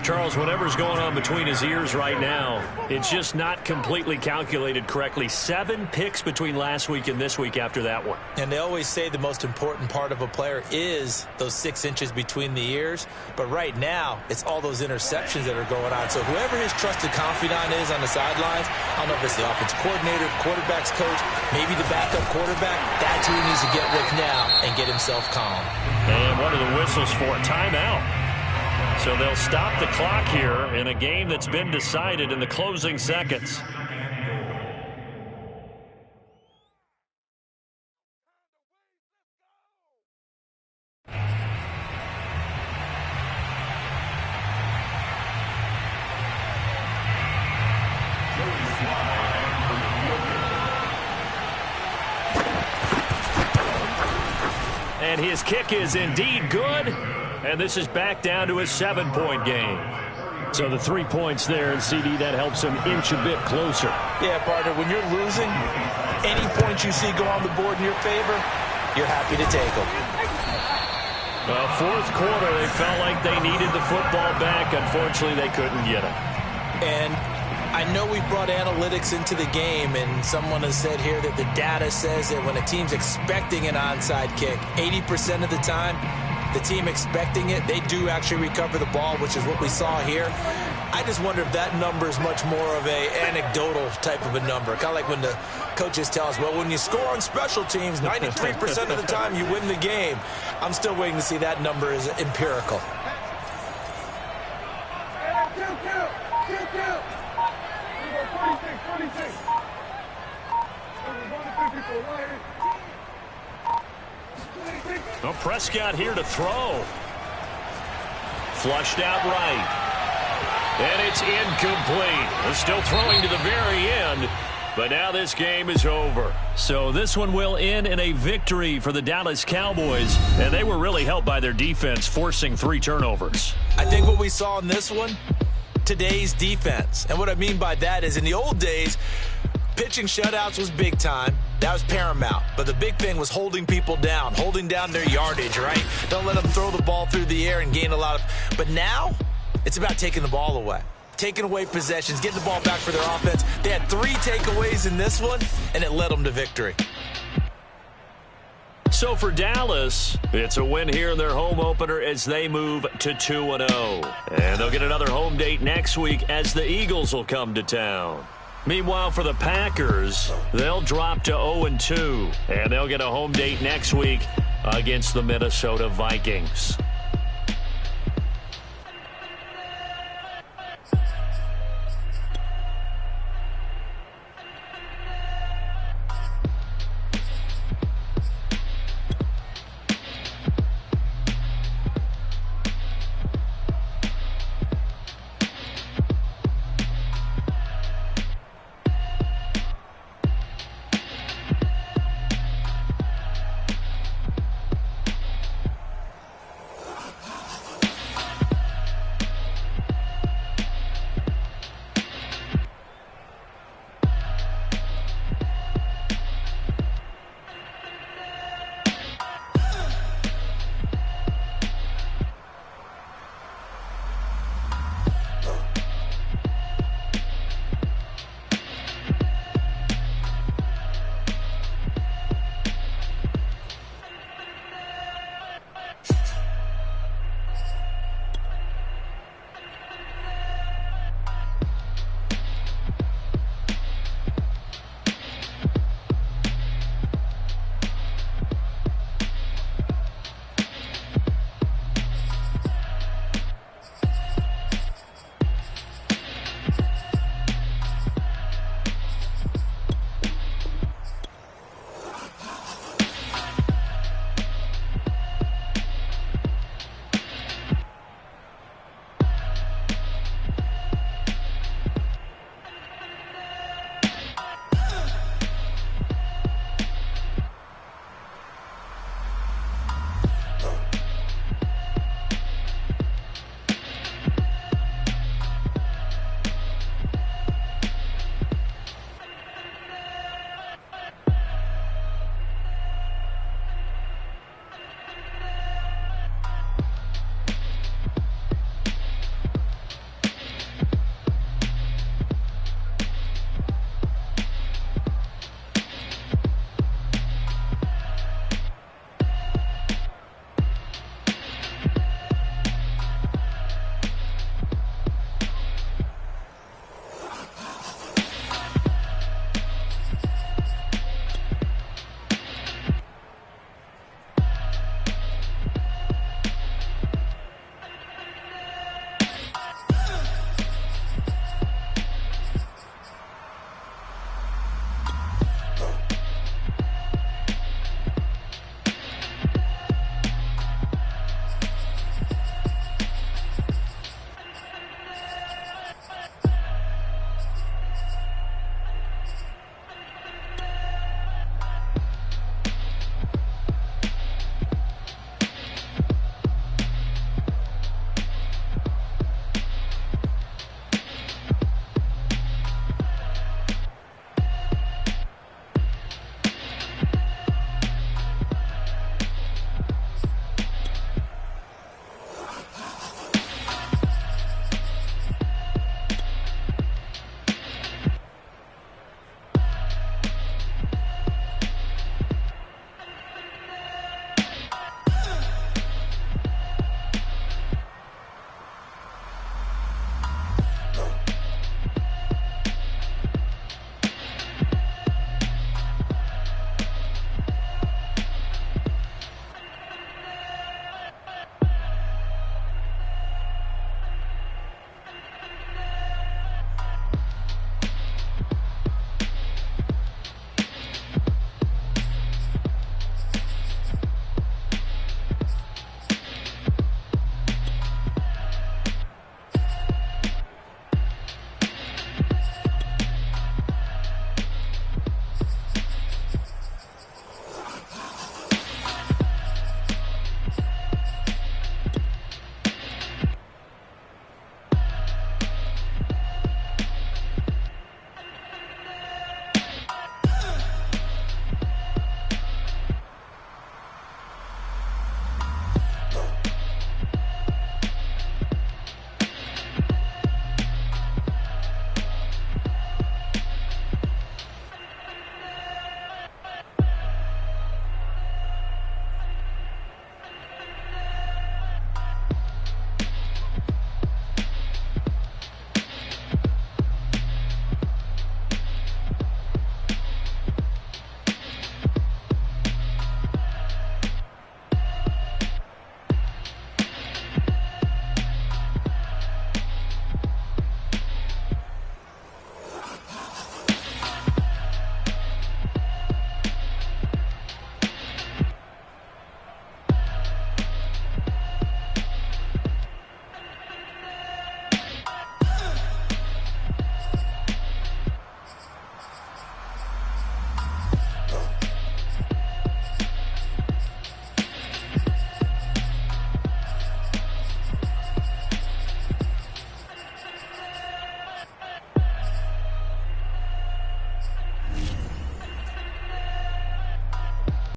S1: Charles, whatever's going on between his ears right now, it's just not completely calculated correctly. 7 picks between last week and this week after that one.
S3: And they always say the most important part of a player is those 6 inches between the ears. But right now, it's all those interceptions that are going on. So whoever his trusted confidant is on the sidelines, I don't know if it's the offensive coordinator, quarterback's coach, maybe the backup quarterback, that's who he needs to get with now and get himself calm.
S1: And what are the whistles for? Timeout. So they'll stop the clock here in a game that's been decided in the closing seconds. And his kick is indeed good. And this is back down to a 7-point game.
S5: So the 3 points there, and CD, that helps him inch a bit closer.
S3: Yeah, partner, when you're losing, any points you see go on the board in your favor, you're happy to take them.
S1: Well, fourth quarter, they felt like they needed the football back. Unfortunately, they couldn't get it.
S3: And I know we brought analytics into the game, and someone has said here that the data says that when a team's expecting an onside kick, 80% of the time, the team expecting it, they do actually recover the ball, which is what we saw here. I just wonder if that number is much more of a anecdotal type of a number. Kind of like when the coaches tell us, well, when you score on special teams, 93% of the time you win the game. I'm still waiting to see that number is empirical.
S1: Well, Prescott here to throw. Flushed out right. And it's incomplete. They're still throwing to the very end. But now this game is over. So this one will end in a victory for the Dallas Cowboys. And they were really helped by their defense, forcing 3 turnovers.
S3: I think what we saw in this one, today's defense. And what I mean by that is in the old days, pitching shutouts was big time. That was paramount. But the big thing was holding people down, holding down their yardage, right? Don't let them throw the ball through the air and gain a lot of... But now, it's about taking the ball away. Taking away possessions, getting the ball back for their offense. They had 3 takeaways in this one, and it led them to victory.
S1: So for Dallas, it's a win here in their home opener as they move to 2-0. And they'll get another home date next week as the Eagles will come to town. Meanwhile, for the Packers, they'll drop to 0-2, and they'll get a home date next week against the Minnesota Vikings.